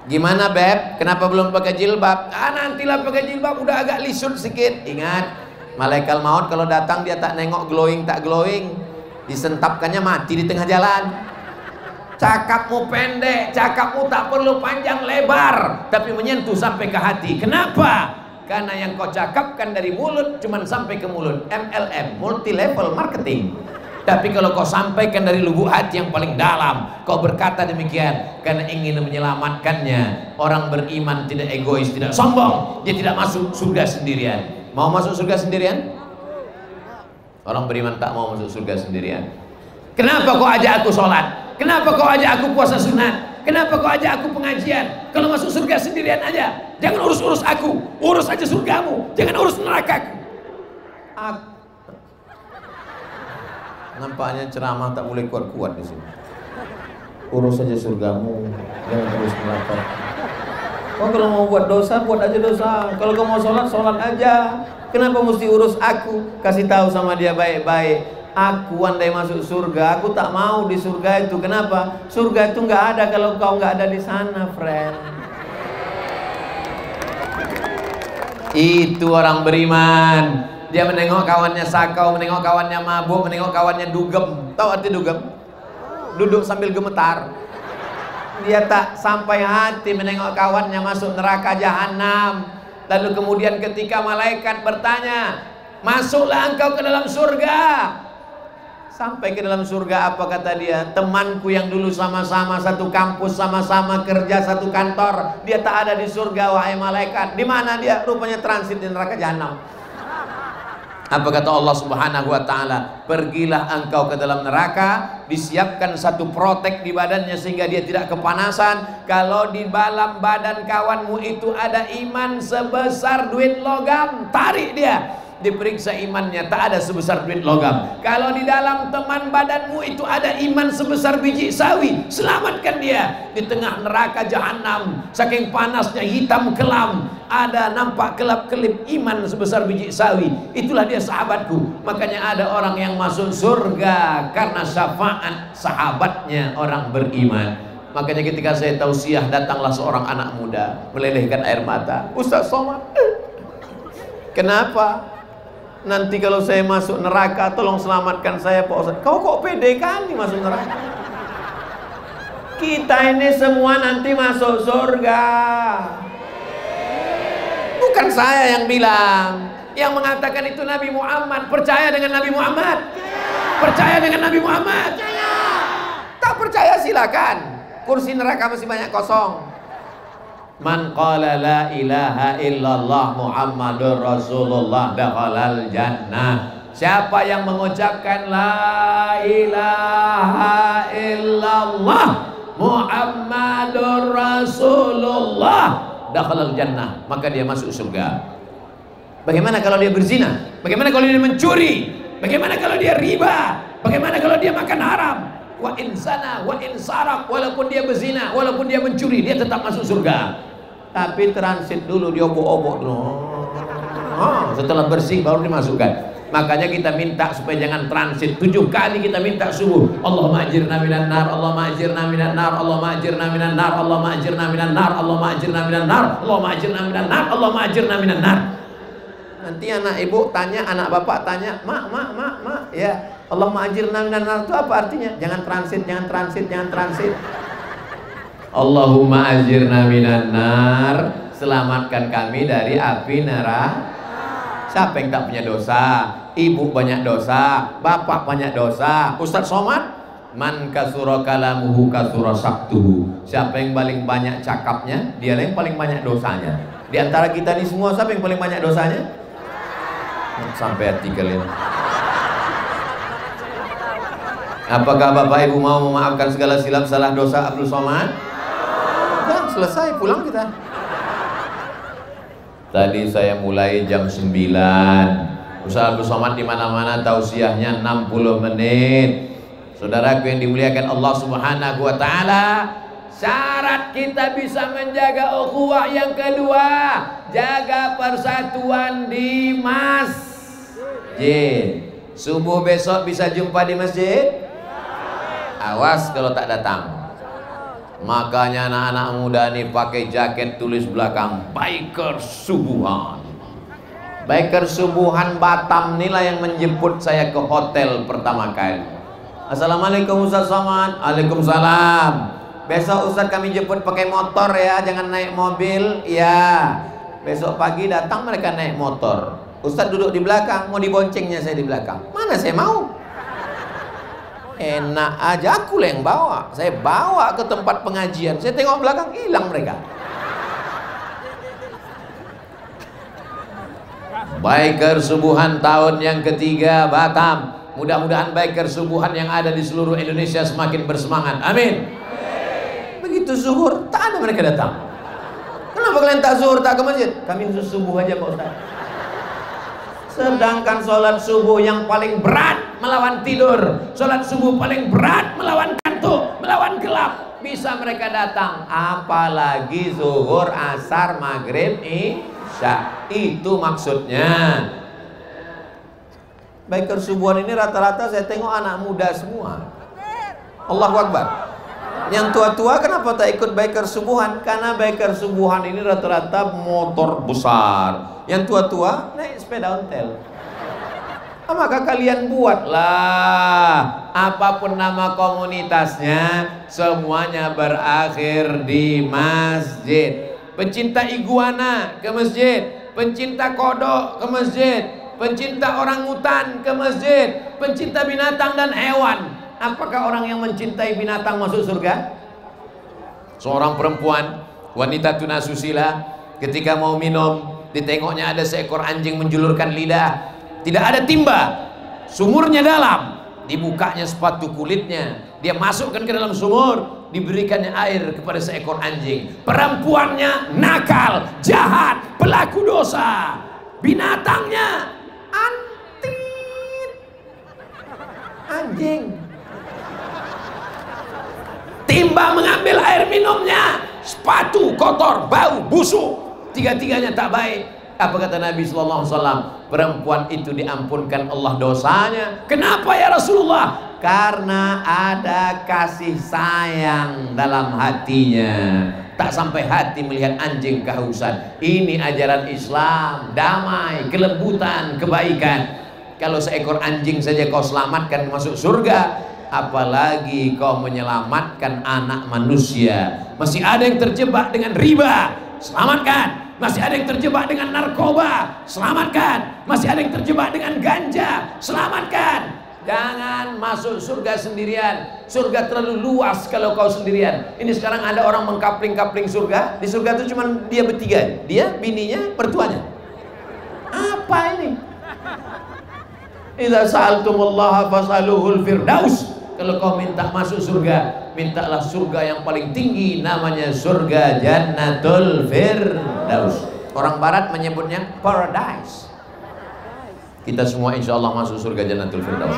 Gimana beb? Kenapa belum pakai jilbab? Nantilah pakai jilbab, udah agak lisut sedikit. Ingat, malaikat maut kalau datang dia tak nengok glowing tak glowing, disentapkannya mati di tengah jalan. Cakapmu pendek, cakapmu tak perlu panjang lebar, tapi menyentuh sampai ke hati. Kenapa? Karena yang kau cakapkan dari mulut cuman sampai ke mulut. MLM, multi level marketing. Tapi kalau kau sampaikan dari lubuk hati yang paling dalam, kau berkata demikian karena ingin menyelamatkannya. Orang beriman tidak egois, tidak sombong. Dia tidak masuk surga sendirian. Mau masuk surga sendirian? Orang beriman tak mau masuk surga sendirian. Kenapa kau ajak aku sholat? Kenapa kau ajak aku puasa sunat? Kenapa kau ajak aku pengajian? Kalau masuk surga sendirian aja. Jangan urus-urus aku, urus aja surgamu. Jangan urus nerakaku. Nampaknya ceramah tak boleh kuat-kuat di sini. Urus saja surgamu, jangan urus neraka. Oh, kalau mau buat dosa, buat aja dosa. Kalau kau mau sholat, sholat aja. Kenapa mesti urus aku? Kasih tahu sama dia baik-baik. Aku andai masuk surga, aku tak mau di surga itu. Kenapa? Surga itu nggak ada kalau kau nggak ada di sana, friend. Itu orang beriman. Dia menengok kawannya sakau, menengok kawannya mabuk, menengok kawannya dugem. Tahu arti dugem? Duduk sambil gemetar. Dia tak sampai hati menengok kawannya masuk neraka jahanam. Lalu kemudian ketika malaikat bertanya, masuklah engkau ke dalam surga. Sampai ke dalam surga, apa kata dia? Temanku yang dulu sama-sama satu kampus, sama-sama kerja satu kantor, dia tak ada di surga, wahai malaikat. Di mana dia? Rupanya transit di neraka jahanam. Apa kata Allah Subhanahu wa taala? Pergilah engkau ke dalam neraka, disiapkan satu protek di badannya sehingga dia tidak kepanasan. Kalau di dalam badan kawanmu itu ada iman sebesar duit logam, tarik dia. Diperiksa imannya, tak ada sebesar duit logam. Kalau di dalam teman badanmu itu ada iman sebesar biji sawi, selamatkan dia. Di tengah neraka jahanam, saking panasnya hitam kelam, ada nampak kelap-kelip iman sebesar biji sawi. Itulah dia sahabatku. Makanya ada orang yang masuk surga karena syafaat sahabatnya orang beriman. Makanya ketika saya tausiah, datanglah seorang anak muda melelehkan air mata. Ustaz Somad, kenapa? Nanti kalau saya masuk neraka, tolong selamatkan saya Pak Ustaz. Kau kok pede kali masuk neraka? Kita ini semua nanti masuk surga. Bukan saya yang bilang. Yang mengatakan itu Nabi Muhammad. Percaya dengan Nabi Muhammad? Percaya dengan Nabi Muhammad? Tak percaya silakan. Kursi neraka masih banyak kosong. Man qala la ilaha illallah Muhammadur Rasulullah dakhalal jannah. Siapa yang mengucapkan la ilaha illallah Muhammadur Rasulullah dakhalal jannah, maka dia masuk surga. Bagaimana kalau dia berzina? Bagaimana kalau dia mencuri? Bagaimana kalau dia riba? Bagaimana kalau dia makan haram? Wa insana wa insarak, walaupun dia berzina, walaupun dia mencuri, dia tetap masuk surga. Tapi transit dulu, diobok-obok dulu. Setelah bersih baru dimasukkan. Makanya kita minta supaya jangan transit. 7 kali kita minta subuh. Allahumma ajirna minan nar, Allahumma ajirna minan nar, Allahumma ajirna minan nar, Allahumma ajirna minan nar, Allahumma ajirna minan nar, Allahumma ajirna minan nar, Allahumma ajirna minan nar. Nanti anak ibu tanya, anak bapak tanya, mak, ya, Allahumma ajirna minan nar itu apa artinya? Jangan transit, jangan transit, jangan transit. Allahumma ajirna minan nar, selamatkan kami dari api neraka. Siapa yang tak punya dosa? Ibu banyak dosa, bapak banyak dosa. Ustaz Somad, man kasura kalamuhu kasura saktuhu. Siapa yang paling banyak cakapnya, dia yang paling banyak dosanya. Di antara kita ini semua, siapa yang paling banyak dosanya? Sampai hati kalian. Apakah bapak ibu mau memaafkan segala silap salah dosa Abdul Somad? Selesai, pulang kita. Tadi saya mulai jam 9. Ustaz Abdul Somad di mana-mana tausiahnya 60 menit. Saudaraku yang dimuliakan Allah Subhanahu wa taala, syarat kita bisa menjaga ukhuwah yang kedua, jaga persatuan di masjid. Subuh besok bisa jumpa di masjid? Awas kalau tak datang. Makanya anak-anak muda ini pakai jaket tulis belakang Biker Subuhan. Biker Subuhan Batam inilah yang menjemput saya ke hotel pertama kali. Assalamualaikum Ustaz Somad. Waalaikumsalam. Besok Ustaz kami jemput pakai motor ya, jangan naik mobil. Ya. Besok pagi datang mereka naik motor. Ustaz duduk di belakang, mau diboncengnya saya di belakang. Mana saya mau? Enak aja, aku yang bawa. Saya bawa ke tempat pengajian. Saya tengok belakang, hilang mereka. Biker Subuhan tahun yang ketiga Batam. Mudah-mudahan biker subuhan yang ada di seluruh Indonesia semakin bersemangat. Amin. Begitu zuhur, tak ada mereka datang. Kenapa kalian tak zuhur, tak ke masjid? Kami khusus subuh aja Pak Ustaz. Sedangkan sholat subuh yang paling berat melawan tidur, sholat subuh paling berat melawan kantuk, melawan gelap, bisa mereka datang. Apalagi zuhur, asar, maghrib, isya. Itu maksudnya. Biker subuhan ini rata-rata saya tengok anak muda semua. Allahu Akbar. Yang tua-tua kenapa tak ikut biker subuhan? Karena biker subuhan ini rata-rata motor besar. Yang tua-tua naik sepeda ontel. Maka kalian buatlah apapun nama komunitasnya, semuanya berakhir di masjid. Pencinta iguana ke masjid, pencinta kodok ke masjid, pencinta orangutan ke masjid, pencinta binatang dan hewan. Apakah orang yang mencintai binatang masuk surga? Seorang perempuan, wanita tunasusila, ketika mau minum, ditengoknya ada seekor anjing menjulurkan lidah. Tidak ada timba, sumurnya dalam, dibukanya sepatu kulitnya, dia masukkan ke dalam sumur, diberikannya air kepada seekor anjing. Perempuannya nakal, jahat, pelaku dosa. Binatangnya anjing. Timba mengambil air minumnya, sepatu kotor, bau, busuk, tiga-tiganya tak baik. Apa kata Nabi sallallahu alaihi wasallam? Perempuan itu diampunkan Allah dosanya. Kenapa ya Rasulullah? Karena ada kasih sayang dalam hatinya. Tak sampai hati melihat anjing kehausan. Ini ajaran Islam, damai, kelembutan, kebaikan. Kalau seekor anjing saja kau selamatkan masuk surga, apalagi kau menyelamatkan anak manusia. Masih ada yang terjebak dengan riba, selamatkan. Masih ada yang terjebak dengan narkoba, selamatkan. Masih ada yang terjebak dengan ganja, selamatkan. Jangan masuk surga sendirian. Surga terlalu luas kalau kau sendirian. Ini sekarang ada orang mengkapling-kapling surga. Di surga itu cuma dia bertiga, dia, bininya, mertuanya. Apa ini? Idza sa'altumullaha fas'aluhul firdaus. Kalau kau minta masuk surga, mintalah surga yang paling tinggi, namanya surga Jannatul Firdaus. Orang barat menyebutnya paradise. Kita semua insya Allah masuk surga Jannatul Firdaus.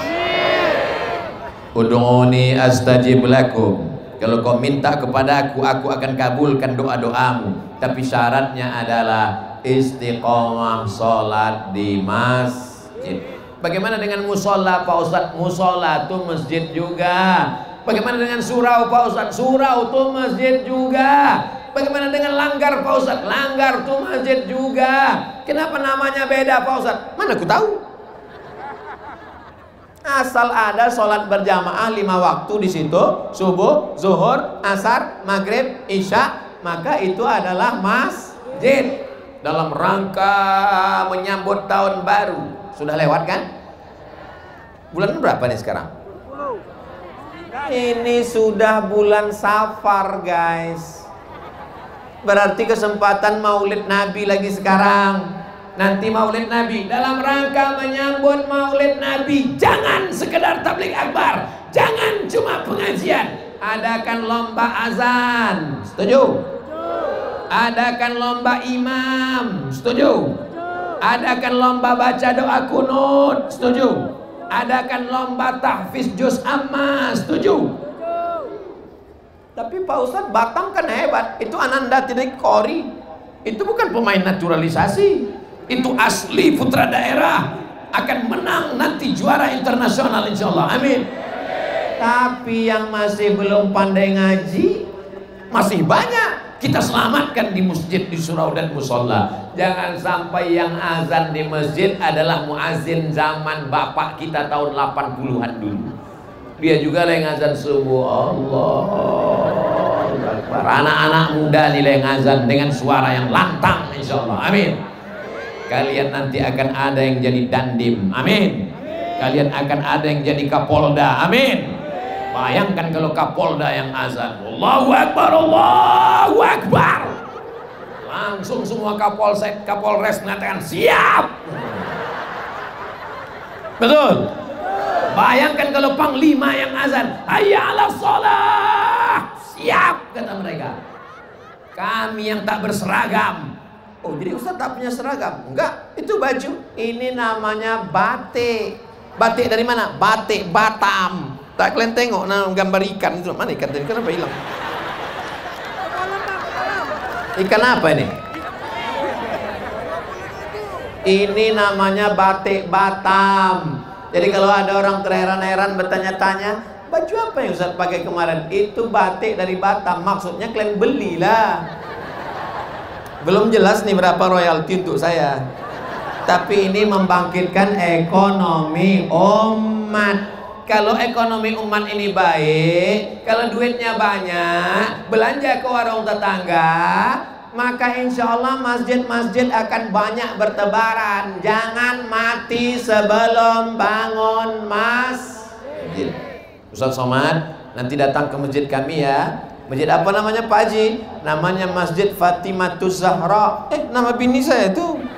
Ud'uni astajib lakum. Kalau kau minta kepada aku akan kabulkan doa-doamu. Tapi syaratnya adalah istiqomah sholat di masjid. Bagaimana dengan musola Pak Ustadz? Musola itu masjid juga. Bagaimana dengan surau Pak Ustadz? Surau itu masjid juga. Bagaimana dengan langgar Pak Ustadz? Langgar itu masjid juga. Kenapa namanya beda Pak Ustadz? Mana aku tahu. Asal ada sholat berjamaah 5 waktu di situ, subuh, zuhur, asar, maghrib, isya, maka itu adalah masjid. Dalam rangka menyambut tahun baru. Sudah lewat kan? Bulan berapa nih sekarang? Ini sudah bulan Safar guys. Berarti kesempatan maulid Nabi lagi sekarang. Nanti maulid Nabi dalam rangka menyambut maulid Nabi. Jangan sekedar tabligh akbar, jangan cuma pengajian. Adakan lomba azan, setuju? Adakan lomba imam, setuju? Adakan lomba baca doa kunut, setuju? Adakan lomba tahfiz juz amma, setuju? Tapi Pak Ustadz, Batam kan hebat. Itu Ananda Tidikori. Itu bukan pemain naturalisasi. Itu asli putra daerah. Akan menang nanti juara internasional insya Allah. Amin. Tapi yang masih belum pandai ngaji masih banyak. Kita selamatkan di masjid, di surau dan musola. Jangan sampai yang azan di masjid adalah muazin zaman bapak kita tahun 80-an dulu. dia juga lagi ngazan subuh. Allah Akbar. Anak-anak muda nih lagi ngazan dengan suara yang lantang, insya Allah. Amin. Kalian nanti akan ada yang jadi dandim. Amin. Kalian akan ada yang jadi kapolda. Amin. Bayangkan kalau kapolda yang azan, Allahu Akbar, Allahu Akbar, langsung semua kapolsek, kapolres mengatakan siap. Betul. Bayangkan kalau panglima yang azan, hayya 'alas shalah, siap, kata mereka. Kami yang tak berseragam. Oh, jadi Ustaz tak punya seragam? Enggak, itu baju. Ini namanya batik. Batik dari mana? Batik Batam. Tak kalian tengok nah, gambar ikan itu. Mana ikan tadi? Kenapa hilang? Ikan apa ini? Ini namanya batik Batam. Jadi kalau ada orang terheran-heran bertanya-tanya, baju apa yang Ustaz pakai kemarin? Itu batik dari Batam. Maksudnya kalian belilah. Belum jelas nih berapa royalti untuk saya. Tapi ini membangkitkan ekonomi umat. Kalau ekonomi umat ini baik, kalau duitnya banyak, belanja ke warung tetangga, maka insya Allah masjid-masjid akan banyak bertebaran. Jangan mati sebelum bangun masjid. Ustaz Somad, nanti datang ke masjid kami ya. Masjid apa namanya Pak Haji? Namanya Masjid Fatimatus Zahra. Nama bini saya tuh.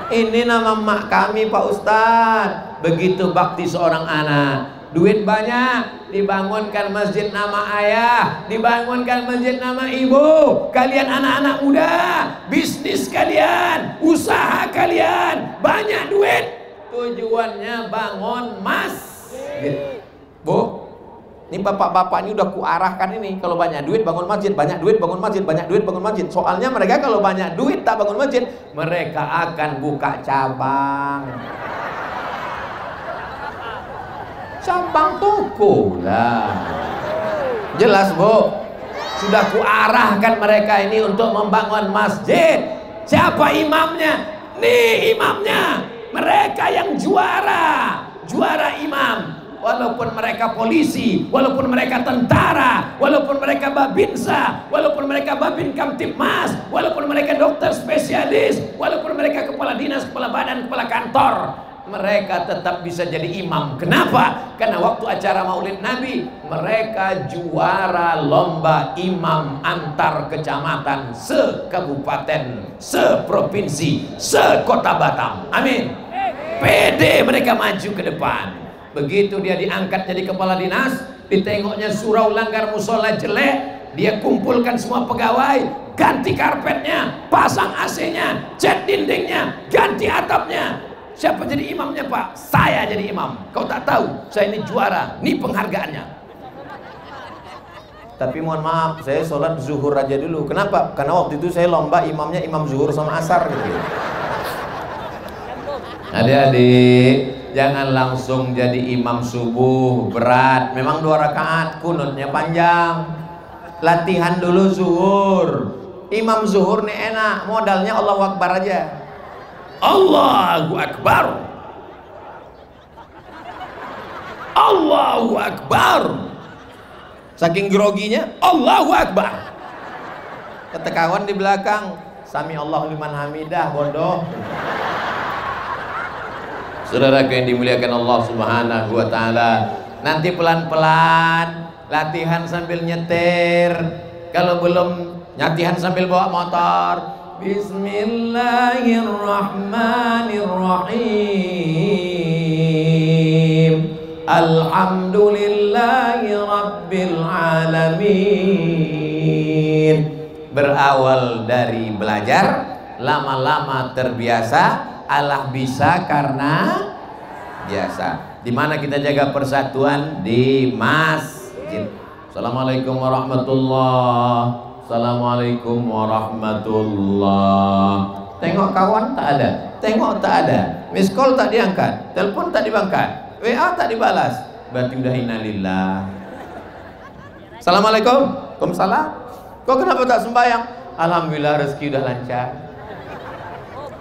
Ini nama mak kami Pak Ustadz. Begitu bakti seorang anak. Duit banyak, dibangunkan masjid nama ayah, dibangunkan masjid nama ibu. Kalian anak-anak muda, bisnis kalian, usaha kalian, banyak duit, tujuannya bangun masjid. Bu, ini bapak-bapak ini udah kuarahkan ini. Kalau banyak duit bangun masjid, banyak duit bangun masjid, banyak duit bangun masjid. Soalnya mereka kalau banyak duit tak bangun masjid, mereka akan buka cabang. Cabang toko lah. Jelas Bu. Sudah kuarahkan mereka ini untuk membangun masjid. Siapa imamnya? Nih imamnya. Mereka yang juara. Juara imam. Walaupun mereka polisi, walaupun mereka tentara, walaupun mereka babinsa, walaupun mereka babin kamtipmas, walaupun mereka dokter spesialis, walaupun mereka kepala dinas, kepala badan, kepala kantor, mereka tetap bisa jadi imam. Kenapa? Karena waktu acara Maulid Nabi, mereka juara lomba imam antar kecamatan, se-kabupaten, se-provinsi, se-kota Batam. Amin. Pede mereka maju ke depan. Begitu dia diangkat jadi kepala dinas, ditengoknya surau langgar musola jelek, dia kumpulkan semua pegawai, ganti karpetnya, pasang AC-nya, cat dindingnya, ganti atapnya. Siapa jadi imamnya Pak? Saya jadi imam. Kau tak tahu, saya ini juara, ini penghargaannya. Tapi mohon maaf, saya sholat zuhur aja dulu. Kenapa? Karena waktu itu saya lomba imamnya imam zuhur sama asar gitu. Adik-adik, jangan langsung jadi imam subuh, berat. Memang 2 rakaat, kunutnya panjang. Latihan dulu zuhur. Imam zuhur nih enak, modalnya Allahu Akbar aja. Allahu Akbar, Allahu Akbar. Saking groginya Allahu Akbar. Kata kawan di belakang, Sami Allah liman hamidah, bodoh. Saudara yang dimuliakan Allah Subhanahu wa taala, nanti pelan-pelan latihan sambil nyetir. Kalau belum, latihan sambil bawa motor. Bismillahirrahmanirrahim. Alhamdulillahi rabbil alamin. Berawal dari belajar, lama-lama terbiasa. Allah bisa karena biasa. Di mana kita jaga persatuan? Di masjid. Assalamualaikum warahmatullahi. Assalamualaikum warahmatullahi. Tengok kawan tak ada, tengok tak ada, miss call tak diangkat, telepon tak diangkat, WA tak dibalas. Berarti udah innalillah. Assalamualaikum. Waalaikumsalam. Kok kenapa tak sembahyang? Alhamdulillah rezeki udah lancar.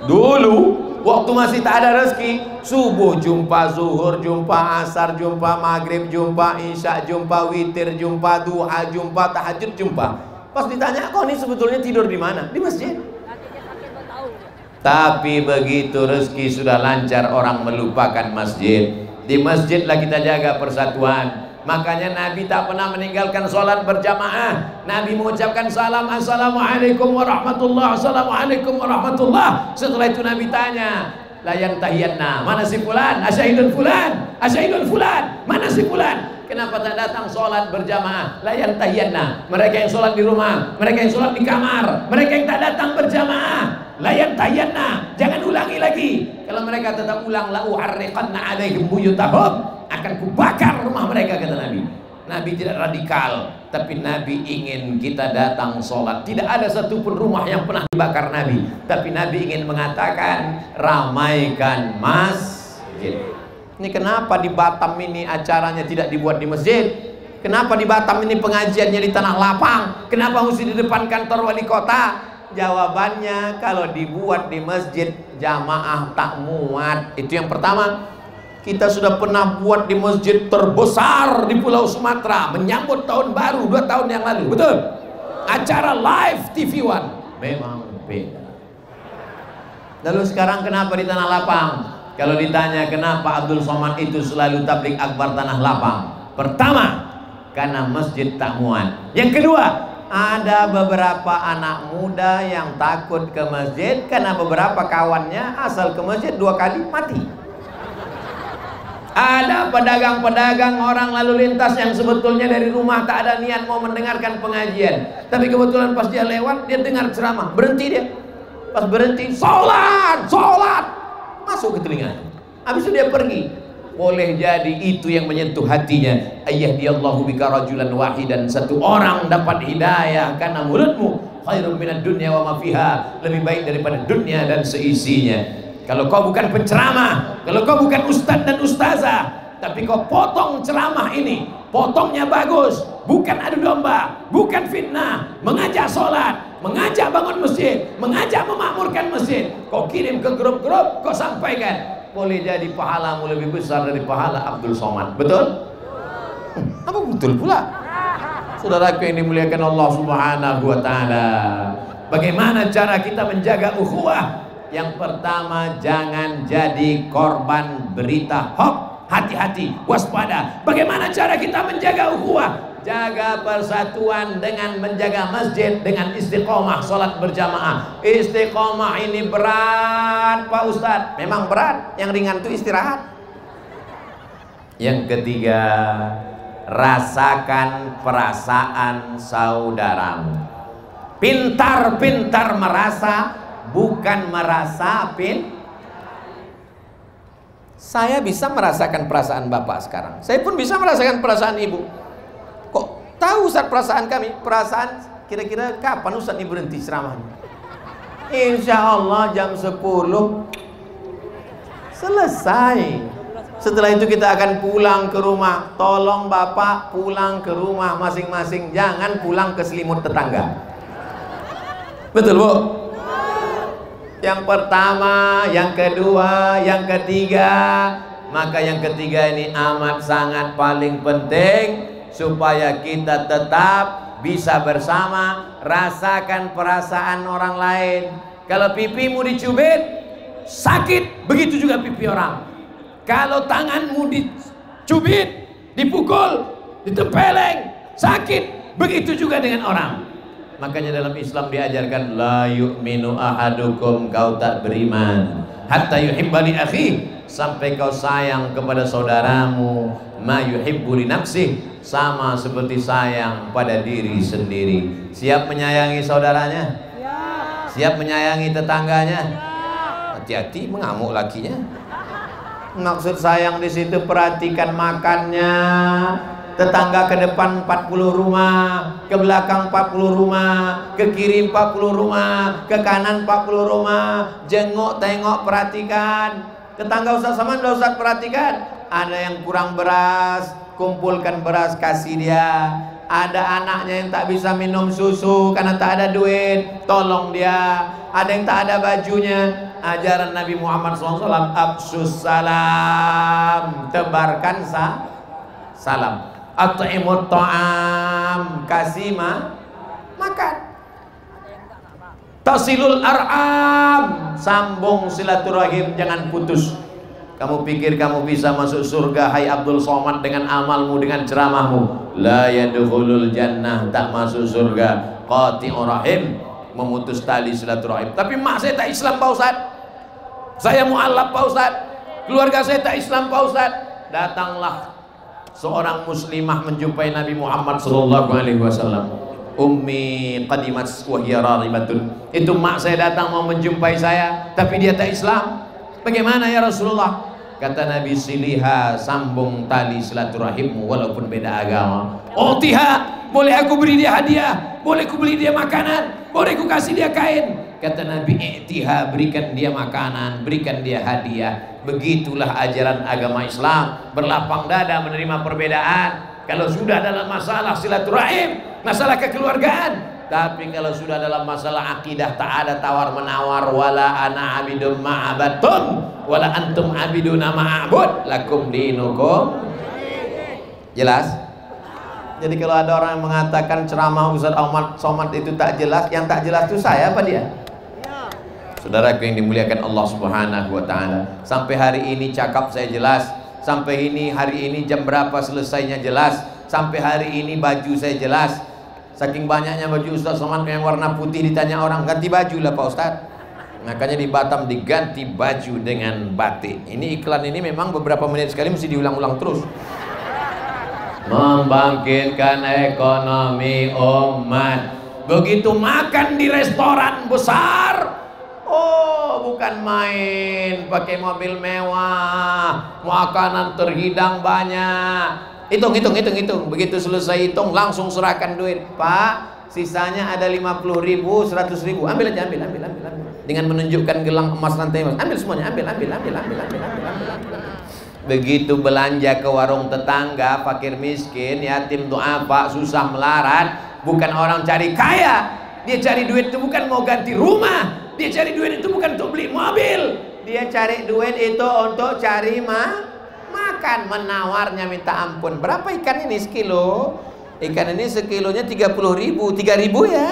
Dulu Waktu masih tak ada rezeki, subuh jumpa, zuhur jumpa, asar jumpa, maghrib jumpa, isya jumpa, witir jumpa, duha jumpa, tahajud jumpa. Pas ditanya, kau ini sebetulnya tidur di mana? Di masjid. Tapi begitu rezeki sudah lancar, orang melupakan masjid. Di masjidlah kita jaga persatuan. Makanya Nabi tak pernah meninggalkan sholat berjamaah. Nabi mengucapkan salam, assalamualaikum warahmatullah, assalamualaikum warahmatullah. Setelah itu Nabi tanya, layan tahiyanna, mana si fulan, asyahidun fulan, asyahidun fulan, mana si fulan. Kenapa tak datang sholat berjamaah? Layan tahiyanna, mereka yang sholat di rumah, mereka yang sholat di kamar, mereka yang tak datang berjamaah. Layan tahiyanna, jangan ulangi lagi. Kalau mereka tetap ulang, la u'arriqanna alaihim buyutahum, akan kubakar rumah mereka, kata Nabi. Nabi tidak radikal, tapi Nabi ingin kita datang sholat. Tidak ada satupun rumah yang pernah dibakar Nabi, tapi Nabi ingin mengatakan ramaikan masjid. Ini kenapa di Batam ini acaranya tidak dibuat di masjid? Kenapa di Batam ini pengajiannya di tanah lapang? Kenapa mesti di depan kantor wali kota? Jawabannya, kalau dibuat di masjid jamaah tak muat. Itu yang pertama. Kita sudah pernah buat di masjid terbesar di Pulau Sumatera menyambut tahun baru 2 tahun yang lalu, betul? Acara live TV One, memang beda. Lalu sekarang kenapa di tanah lapang? Kalau ditanya kenapa Abdul Somad itu selalu tablik akbar tanah lapang, pertama, karena masjid tak muat. Yang kedua, ada beberapa anak muda yang takut ke masjid karena beberapa kawannya asal ke masjid 2 kali mati. Ada pedagang-pedagang, orang lalu lintas yang sebetulnya dari rumah tak ada niat mau mendengarkan pengajian, tapi kebetulan pas dia lewat, dia dengar ceramah, berhenti dia. Pas berhenti, sholat, sholat, masuk ke telinganya. Habis itu dia pergi. Boleh jadi itu yang menyentuh hatinya. Ayyahdiyallahu bika rajulan wahidan, satu orang dapat hidayah karena mulutmu. Khairum minad dunya wa ma fiha, lebih baik daripada dunia dan seisinya. Kalau kau bukan penceramah, kalau kau bukan ustadz dan ustazah, tapi kau potong ceramah ini, potongnya bagus, bukan adu domba, bukan fitnah, mengajak sholat, mengajak bangun masjid, mengajak memakmurkan masjid, kau kirim ke grup-grup, kau sampaikan, boleh jadi pahalamu lebih besar dari pahala Abdul Somad. Betul? Apa betul pula? Saudaraku yang dimuliakan Allah Subhanahu wa Ta'ala, bagaimana cara kita menjaga ukhuwah? Yang pertama, jangan jadi korban berita hoax. Hati-hati, waspada. Bagaimana cara kita menjaga ukhuwah? Jaga persatuan dengan menjaga masjid, dengan istiqomah sholat berjamaah. Istiqomah ini berat Pak Ustadz. Memang berat, yang ringan itu istirahat. Yang ketiga, rasakan perasaan saudaramu. Pintar-pintar merasa, bukan merasa Saya bisa merasakan perasaan bapak sekarang, saya pun bisa merasakan perasaan ibu. Kok tahu Ustaz perasaan kami? Perasaan kira-kira kapan Ustaz ini berhenti ceramahnya? Insya Allah jam 10 selesai. Setelah itu kita akan pulang ke rumah. Tolong bapak pulang ke rumah masing-masing, jangan pulang ke selimut tetangga. Betul Bu? Yang pertama, yang kedua, yang ketiga. Maka yang ketiga ini amat sangat paling penting, supaya kita tetap bisa bersama. Rasakan perasaan orang lain. Kalau pipimu dicubit, sakit, begitu juga pipi orang. Kalau tanganmu dicubit, dipukul, ditempeleng, sakit, begitu juga dengan orang. Makanya dalam Islam diajarkan la yu'minu ahadukum, kau tak beriman hatta yuhibba li akhi, sampai kau sayang kepada saudaramu ma yuhibbu li nafsih, sama seperti sayang pada diri sendiri. Siap menyayangi saudaranya? Siap menyayangi tetangganya? Hati-hati mengamuk lakinya. Maksud sayang di situ perhatikan makannya. Tetangga ke depan 40 rumah, ke belakang 40 rumah, ke kiri 40 rumah, ke kanan 40 rumah. Jenguk, tengok, perhatikan. Tetangga Ustaz Somad, Ustaz perhatikan. Ada yang kurang beras, kumpulkan beras, kasih dia. Ada anaknya yang tak bisa minum susu karena tak ada duit, tolong dia. Ada yang tak ada bajunya, ajaran Nabi Muhammad SAW, absus salam, tebarkan salam. At'imut ta'am, kasih makan. Tasilul ar'am, sambung silaturahim, jangan putus. Kamu pikir kamu bisa masuk surga, hai Abdul Somad, dengan amalmu, dengan ceramahmu? La yadkhulul jannah, tak masuk surga. Qati'ur rahim, memutus tali silaturahim. Tapi mak saya tak Islam Pak Ustaz, saya mu'alaf Pak Ustaz, keluarga saya tak Islam Pak Ustaz. Datanglah seorang muslimah menjumpai Nabi Muhammad SAW. Ummi qadimat wa hiya raribatun. Itu mak saya datang mau menjumpai saya, tapi dia tak Islam. Bagaimana ya Rasulullah? Kata Nabi, siliha, sambung tali silaturahimmu walaupun beda agama. Otiha, boleh aku beri dia hadiah, boleh aku beli dia makanan, boleh aku kasih dia kain. Kata Nabi, i'tiha, berikan dia makanan, berikan dia hadiah. Begitulah ajaran agama Islam, berlapang dada menerima perbedaan. Kalau sudah dalam masalah silaturahim, masalah kekeluargaan. Tapi kalau sudah dalam masalah akidah, tak ada tawar menawar. Wala ana abidun ma'abatun wala antum abiduna ma'abud lakum dinukum. Jelas? Jadi kalau ada orang yang mengatakan ceramah Ustaz Ahmad Somad itu tak jelas, yang tak jelas itu saya apa dia? Saudaraku yang dimuliakan Allah Subhanahu wa taala, sampai hari ini cakap saya jelas, sampai hari ini jam berapa selesainya jelas, sampai hari ini baju saya jelas. Saking banyaknya baju Ustaz Somad yang warna putih, ditanya orang, ganti baju lah Pak Ustaz. Makanya di Batam diganti baju dengan batik. Ini iklan ini memang beberapa menit sekali mesti diulang-ulang terus. Membangkitkan ekonomi umat. Begitu makan di restoran besar, oh bukan main, pakai mobil mewah, makanan terhidang banyak. Hitung. Begitu selesai hitung, langsung serahkan duit. Pak, sisanya ada 50.000, 100.000. Ambil aja, ambil. Dengan menunjukkan gelang emas rantai emas. Ambil semuanya, ambil. Begitu belanja ke warung tetangga, fakir miskin, yatim du'afa, susah melarat, bukan orang cari kaya. Dia cari duit itu bukan mau ganti rumah, dia cari duit itu bukan untuk beli mobil, dia cari duit itu untuk cari makan. Menawarnya minta ampun. Berapa ikan ini sekilo? Ikan ini sekilonya 30.000, 3.000 ya.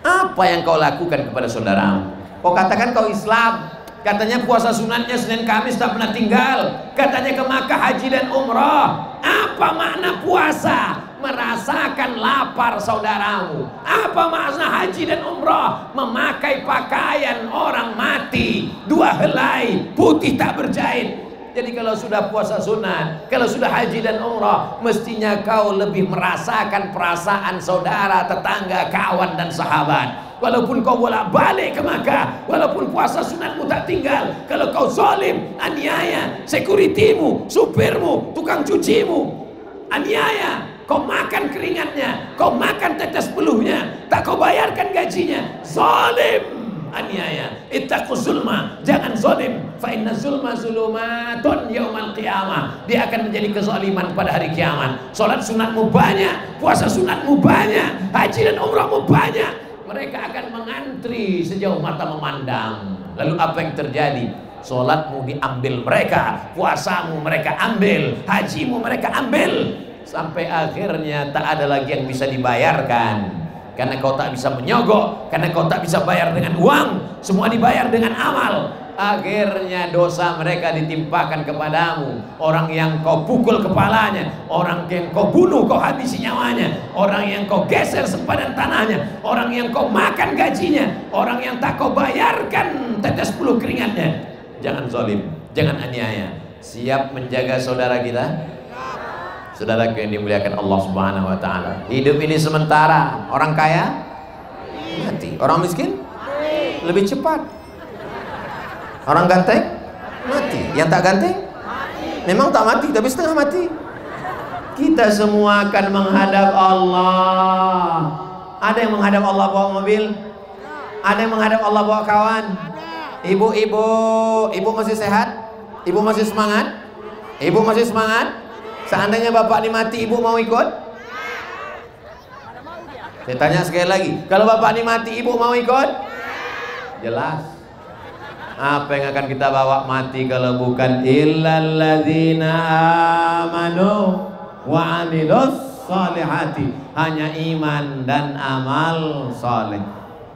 Apa yang kau lakukan kepada saudaramu? Kau katakan kau Islam, katanya puasa sunatnya Senin Kamis tak pernah tinggal, katanya ke Makkah haji dan umrah. Apa makna puasa? Merasakan lapar saudaramu. Apa makna haji dan umrah? Memakai pakaian orang mati, 2 helai, putih tak berjahit. Jadi kalau sudah puasa sunat, kalau sudah haji dan umrah, mestinya kau lebih merasakan perasaan saudara, tetangga, kawan dan sahabat. Walaupun kau bolak-balik ke Makkah, walaupun puasa sunatmu tak tinggal, kalau kau zalim, aniaya, sekuritimu, supirmu, tukang cucimu, aniaya, kau makan keringatnya, kau makan tetes peluhnya, tak kau bayarkan gajinya, zalim, aniaya. Ittaquz zulma, jangan zalim, fa inna zulma zulumatun yaumal qiyamah. Dia akan menjadi kezaliman pada hari kiamat. Salat sunatmu banyak, puasa sunatmu banyak, haji dan umrahmu banyak, mereka akan mengantri sejauh mata memandang. Lalu apa yang terjadi? Salatmu diambil mereka, puasamu mereka ambil, hajimu mereka ambil, sampai akhirnya tak ada lagi yang bisa dibayarkan. Karena kau tak bisa menyogok, karena kau tak bisa bayar dengan uang, semua dibayar dengan amal. Akhirnya dosa mereka ditimpakan kepadamu. Orang yang kau pukul kepalanya, orang yang kau bunuh, kau habisi nyawanya, orang yang kau geser sempadan tanahnya, orang yang kau makan gajinya, orang yang tak kau bayarkan tetes peluh keringatnya. Jangan zalim, jangan aniaya. Siap menjaga saudara kita? Saudara yang dimuliakan Allah Subhanahu wa taala. Hidup ini sementara. Orang kaya mati, orang miskin lebih cepat. Orang ganteng mati, yang tak ganteng memang tak mati tapi setengah mati. Kita semua akan menghadap Allah. Ada yang menghadap Allah bawa mobil, ada yang menghadap Allah bawa kawan. Ibu masih sehat? Ibu masih semangat? Ibu masih semangat? Seandainya bapak ini mati, ibu mau ikut? Saya tanya sekali lagi, kalau bapak ini mati, ibu mau ikut? Jelas. Apa yang akan kita bawa mati kalau bukan illalladzina amanu wa amilus solihati, hanya iman dan amal soleh.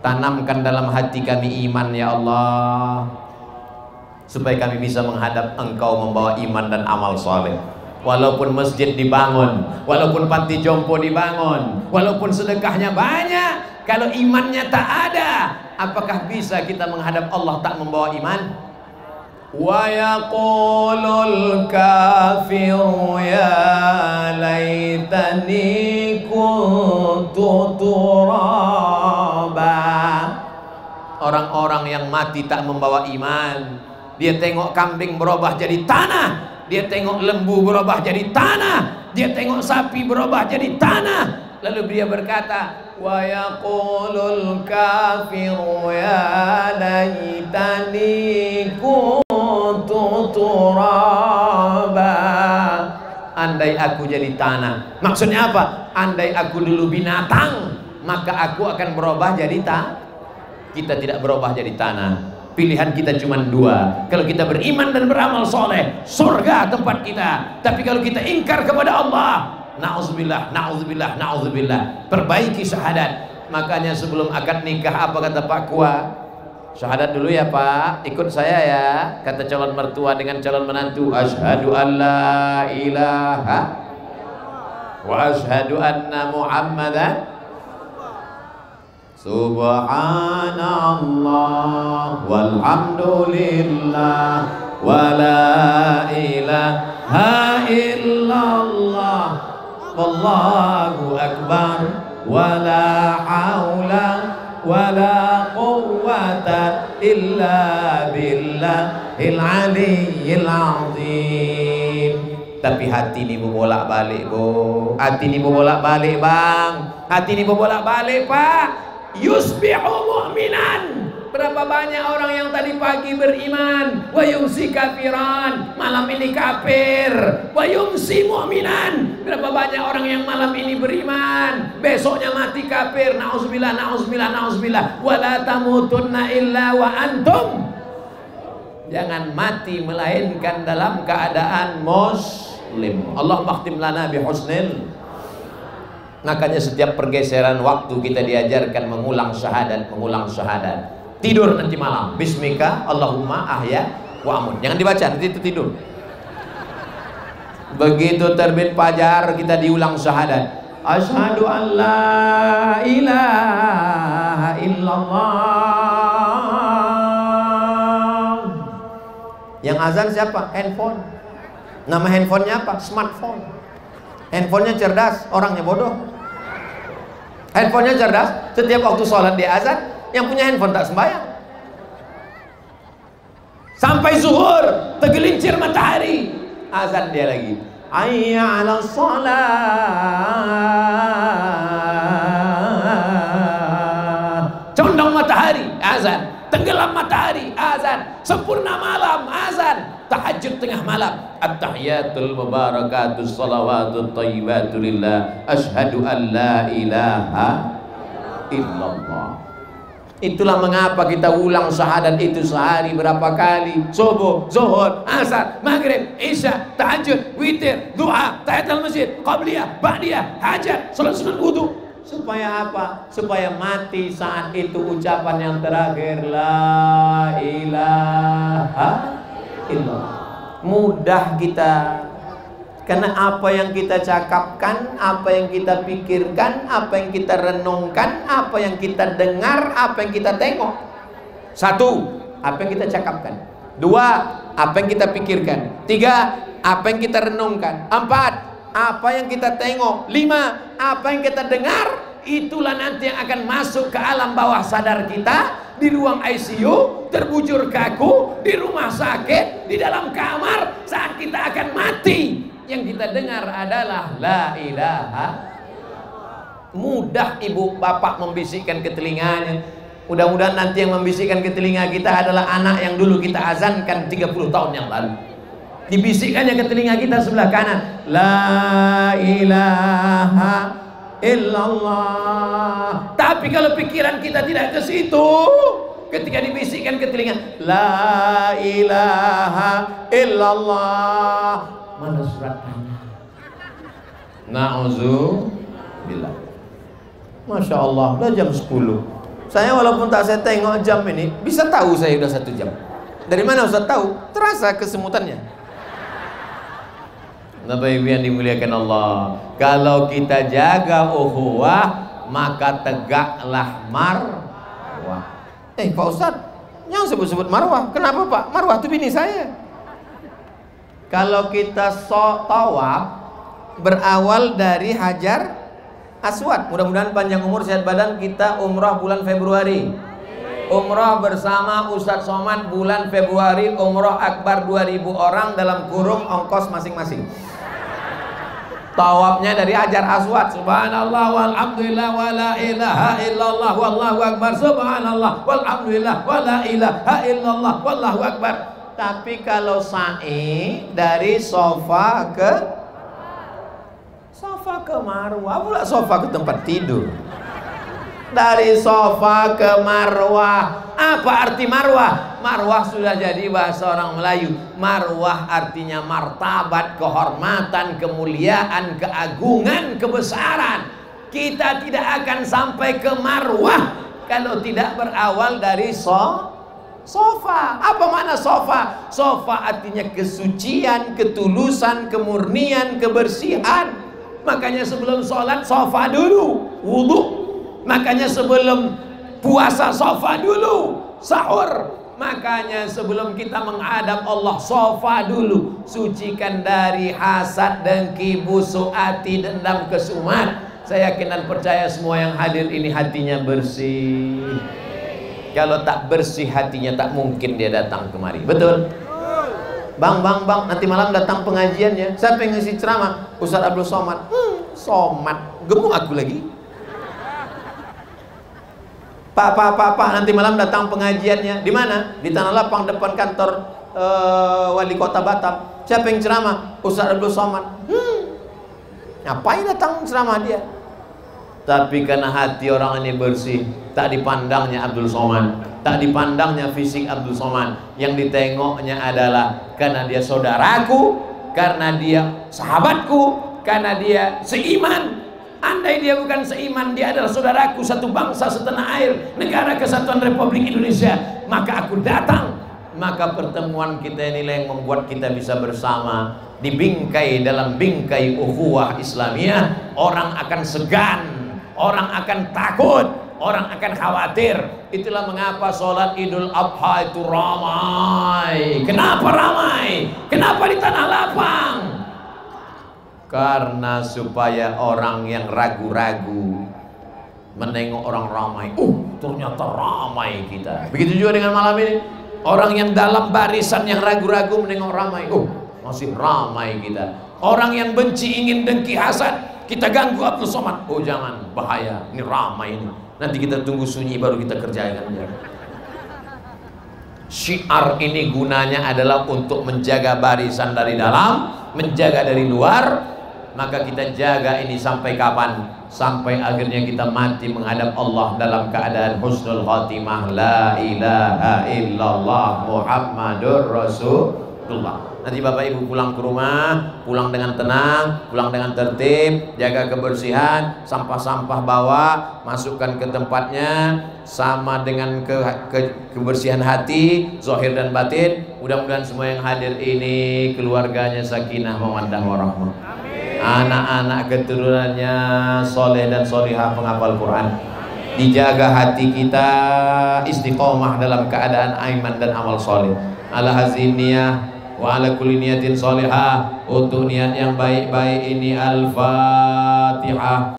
Tanamkan dalam hati kami iman ya Allah, supaya kami bisa menghadap Engkau membawa iman dan amal soleh. Walaupun masjid dibangun, walaupun panti jompo dibangun, walaupun sedekahnya banyak, kalau imannya tak ada, apakah bisa kita menghadap Allah tak membawa iman? Wa yaqulul kafiru ya laitani kuntu turaba. Orang-orang yang mati tak membawa iman, dia tengok kambing berubah jadi tanah, dia tengok lembu berubah jadi tanah, dia tengok sapi berubah jadi tanah. Lalu dia berkata, wa yaqulul kafiru ya laitani kuntu turaba. Andai aku jadi tanah. Maksudnya apa? Andai aku dulu binatang, maka aku akan berubah jadi tanah. Kita tidak berubah jadi tanah. Pilihan kita cuma dua. Kalau kita beriman dan beramal soleh, surga tempat kita. Tapi kalau kita ingkar kepada Allah, na'udzubillah, na'udzubillah, na'udzubillah, perbaiki syahadat. Makanya sebelum akad nikah apa kata Pak Kua? Syahadat dulu ya Pak, ikut saya ya, kata calon mertua dengan calon menantu. Asyhadu an la ilaha wa asyhadu anna Muhammadan. Subhanallah walhamdulillah wa la ilaha illallah wallahu akbar wa la haula wa la quwwata illa billahil aliyyil azim. Tapi hati ini bolak balik bu, hati ini bolak balik bang, hati ini bolak balik pak. Yusbihu mu'minan. Berapa banyak orang yang tadi pagi beriman, wa yumsi kafiran, malam ini kafir. Wa yumsi mu'minan. Berapa banyak orang yang malam ini beriman, besoknya mati kafir. Na'udzubillah, na'udzubillah, na'udzubillah. Wa la tamutunna illa wa antum. Jangan mati melainkan dalam keadaan muslim. Allah makhtim lana bi husnil. Makanya setiap pergeseran waktu kita diajarkan mengulang syahadat, mengulang syahadat. Tidur nanti malam, bismika Allahumma ahya wa amut. Jangan dibaca, nanti itu tidur. Begitu terbit fajar kita diulang syahadat. Asyhadu an la ilaha illallah. Yang azan siapa? Handphone. Nama handphonenya apa? Smartphone. Handphonenya cerdas, orangnya bodoh. Handphonenya cerdas, setiap waktu sholat dia azan, yang punya handphone tak sembahyang. Sampai zuhur, tergelincir matahari, azan dia lagi. Hayya 'ala shalah. Condong matahari, azan. Tenggelam matahari, azan. Sempurna malam, azan. Tahajud tengah malam, at-tahiyatul mubarakatus salawatut thayyibatu lillah, asyhadu an la ilaha illallah. Itulah mengapa kita ulang syahadat itu sehari berapa kali? Subuh, zuhur, asar, maghrib, isya, tahajud, witir, doa, tahiyatul masjid, qabliyah, ba'diyah, hajat, salat sunat wudu. Supaya apa? Supaya mati saat itu ucapan yang terakhir, la ilaha illallah. Mudah kita, karena apa yang kita cakapkan, apa yang kita pikirkan, apa yang kita renungkan, apa yang kita dengar, apa yang kita tengok. Satu, apa yang kita cakapkan. Dua, apa yang kita pikirkan. Tiga, apa yang kita renungkan. Empat, apa yang kita tengok. Lima, apa yang kita dengar. Itulah nanti yang akan masuk ke alam bawah sadar kita, di ruang ICU, terbujur kaku, di rumah sakit, di dalam kamar, saat kita akan mati. Yang kita dengar adalah la ilaha. Mudah ibu bapak membisikkan ke telinganya. Mudah-mudahan nanti yang membisikkan ke telinga kita adalah anak yang dulu kita azankan 30 tahun yang lalu. Dibisikkannya ke telinga kita sebelah kanan, la ilaha illallah. Tapi kalau pikiran kita tidak ke situ, ketika dibisikkan ke telinga, la ilaha illallah, mana surat tanah? Na'udzubillah. Masya Allah, udah jam 10. Saya walaupun tak saya tengok jam ini, bisa tahu saya udah 1 jam. Dari mana Ustaz tahu? Terasa kesemutannya. Bapak Ibu yang dimuliakan Allah, kalau kita jaga ukhuwah, maka tegaklah marwah. Pak Ustaz, jangan sebut-sebut marwah. Kenapa Pak? Marwah itu bini saya. Kalau kita tawaf, berawal dari Hajar Aswad. Mudah-mudahan panjang umur, sehat badan. Kita umrah bulan Februari. Umrah bersama Ustadz Somad bulan Februari. Umrah akbar 2000 orang dalam kurung ongkos masing-masing. Tawafnya dari Hajar Aswad, subhanallah walhamdulillah wala ilaha illallah wallahu akbar, subhanallah walhamdulillah wala ilaha illallah wallahu akbar. Tapi kalau sa'i dari sofa ke marwah, pula sofa ke tempat tidur. Dari sofa ke marwah. Apa arti marwah? Marwah sudah jadi bahasa orang Melayu. Marwah artinya martabat, kehormatan, kemuliaan, keagungan, kebesaran. Kita tidak akan sampai ke marwah kalau tidak berawal dari sofa. Apa makna sofa? Sofa artinya kesucian, ketulusan, kemurnian, kebersihan. Makanya sebelum sholat sofa dulu, wudu. Makanya sebelum puasa sofa dulu, sahur. Makanya sebelum kita menghadap Allah, sofa dulu. Sucikan dari hasad, dengki, busuk hati, dendam, kesumat. Saya yakin dan percaya semua yang hadir ini hatinya bersih. Kalau tak bersih hatinya, tak mungkin dia datang kemari. Betul? Bang, nanti malam datang pengajiannya. Siapa yang ngisi ceramah? Ustaz Abdul Somad. Somad, gemuk aku lagi. Pak, nanti malam datang pengajiannya. Di mana? Di Tanah Lapang depan kantor Wali Kota Batam. Siapa yang ceramah? Ustaz Abdul Somad. Ngapain datang ceramah dia? Tapi karena hati orang ini bersih, tak dipandangnya Abdul Somad, tak dipandangnya fisik Abdul Somad. Yang ditengoknya adalah karena dia saudaraku, karena dia sahabatku, karena dia seiman. Andai dia bukan seiman, dia adalah saudaraku, satu bangsa, setanah air, negara kesatuan Republik Indonesia, maka aku datang. Maka pertemuan kita inilah yang membuat kita bisa bersama di bingkai, dalam bingkai ukhuwah Islamiyah. Orang akan segan, orang akan takut, orang akan khawatir. Itulah mengapa sholat Idul Adha itu ramai. Kenapa ramai? Kenapa di Tanah Lapang? Karena supaya orang yang ragu-ragu menengok orang ramai, ternyata ramai kita. Begitu juga dengan malam ini. Orang yang dalam barisan yang ragu-ragu menengok ramai, masih ramai kita. Orang yang benci, ingin, dengki, hasad, kita ganggu Abdul Somad. Jangan, bahaya, ini ramai ini. Nanti kita tunggu sunyi baru kita kerjakan. Syiar ini gunanya adalah untuk menjaga barisan dari dalam, menjaga dari luar. Maka kita jaga ini sampai kapan? Sampai akhirnya kita mati menghadap Allah dalam keadaan husnul khatimah, la ilaha illallah Muhammadur Rasulullah. Nanti Bapak Ibu pulang ke rumah, pulang dengan tenang, pulang dengan tertib, jaga kebersihan, sampah-sampah bawa, masukkan ke tempatnya, sama dengan kebersihan hati, zahir dan batin. Mudah-mudahan semua yang hadir ini keluarganya sakinah, mawaddah warahmah. Anak-anak keturunannya soleh dan solihah penghafal Quran. Dijaga hati kita istiqomah dalam keadaan iman dan amal soleh. Ala hazin niyah wa ala kulli niyatin solihah. Untuk niat yang baik-baik ini Al-Fatihah.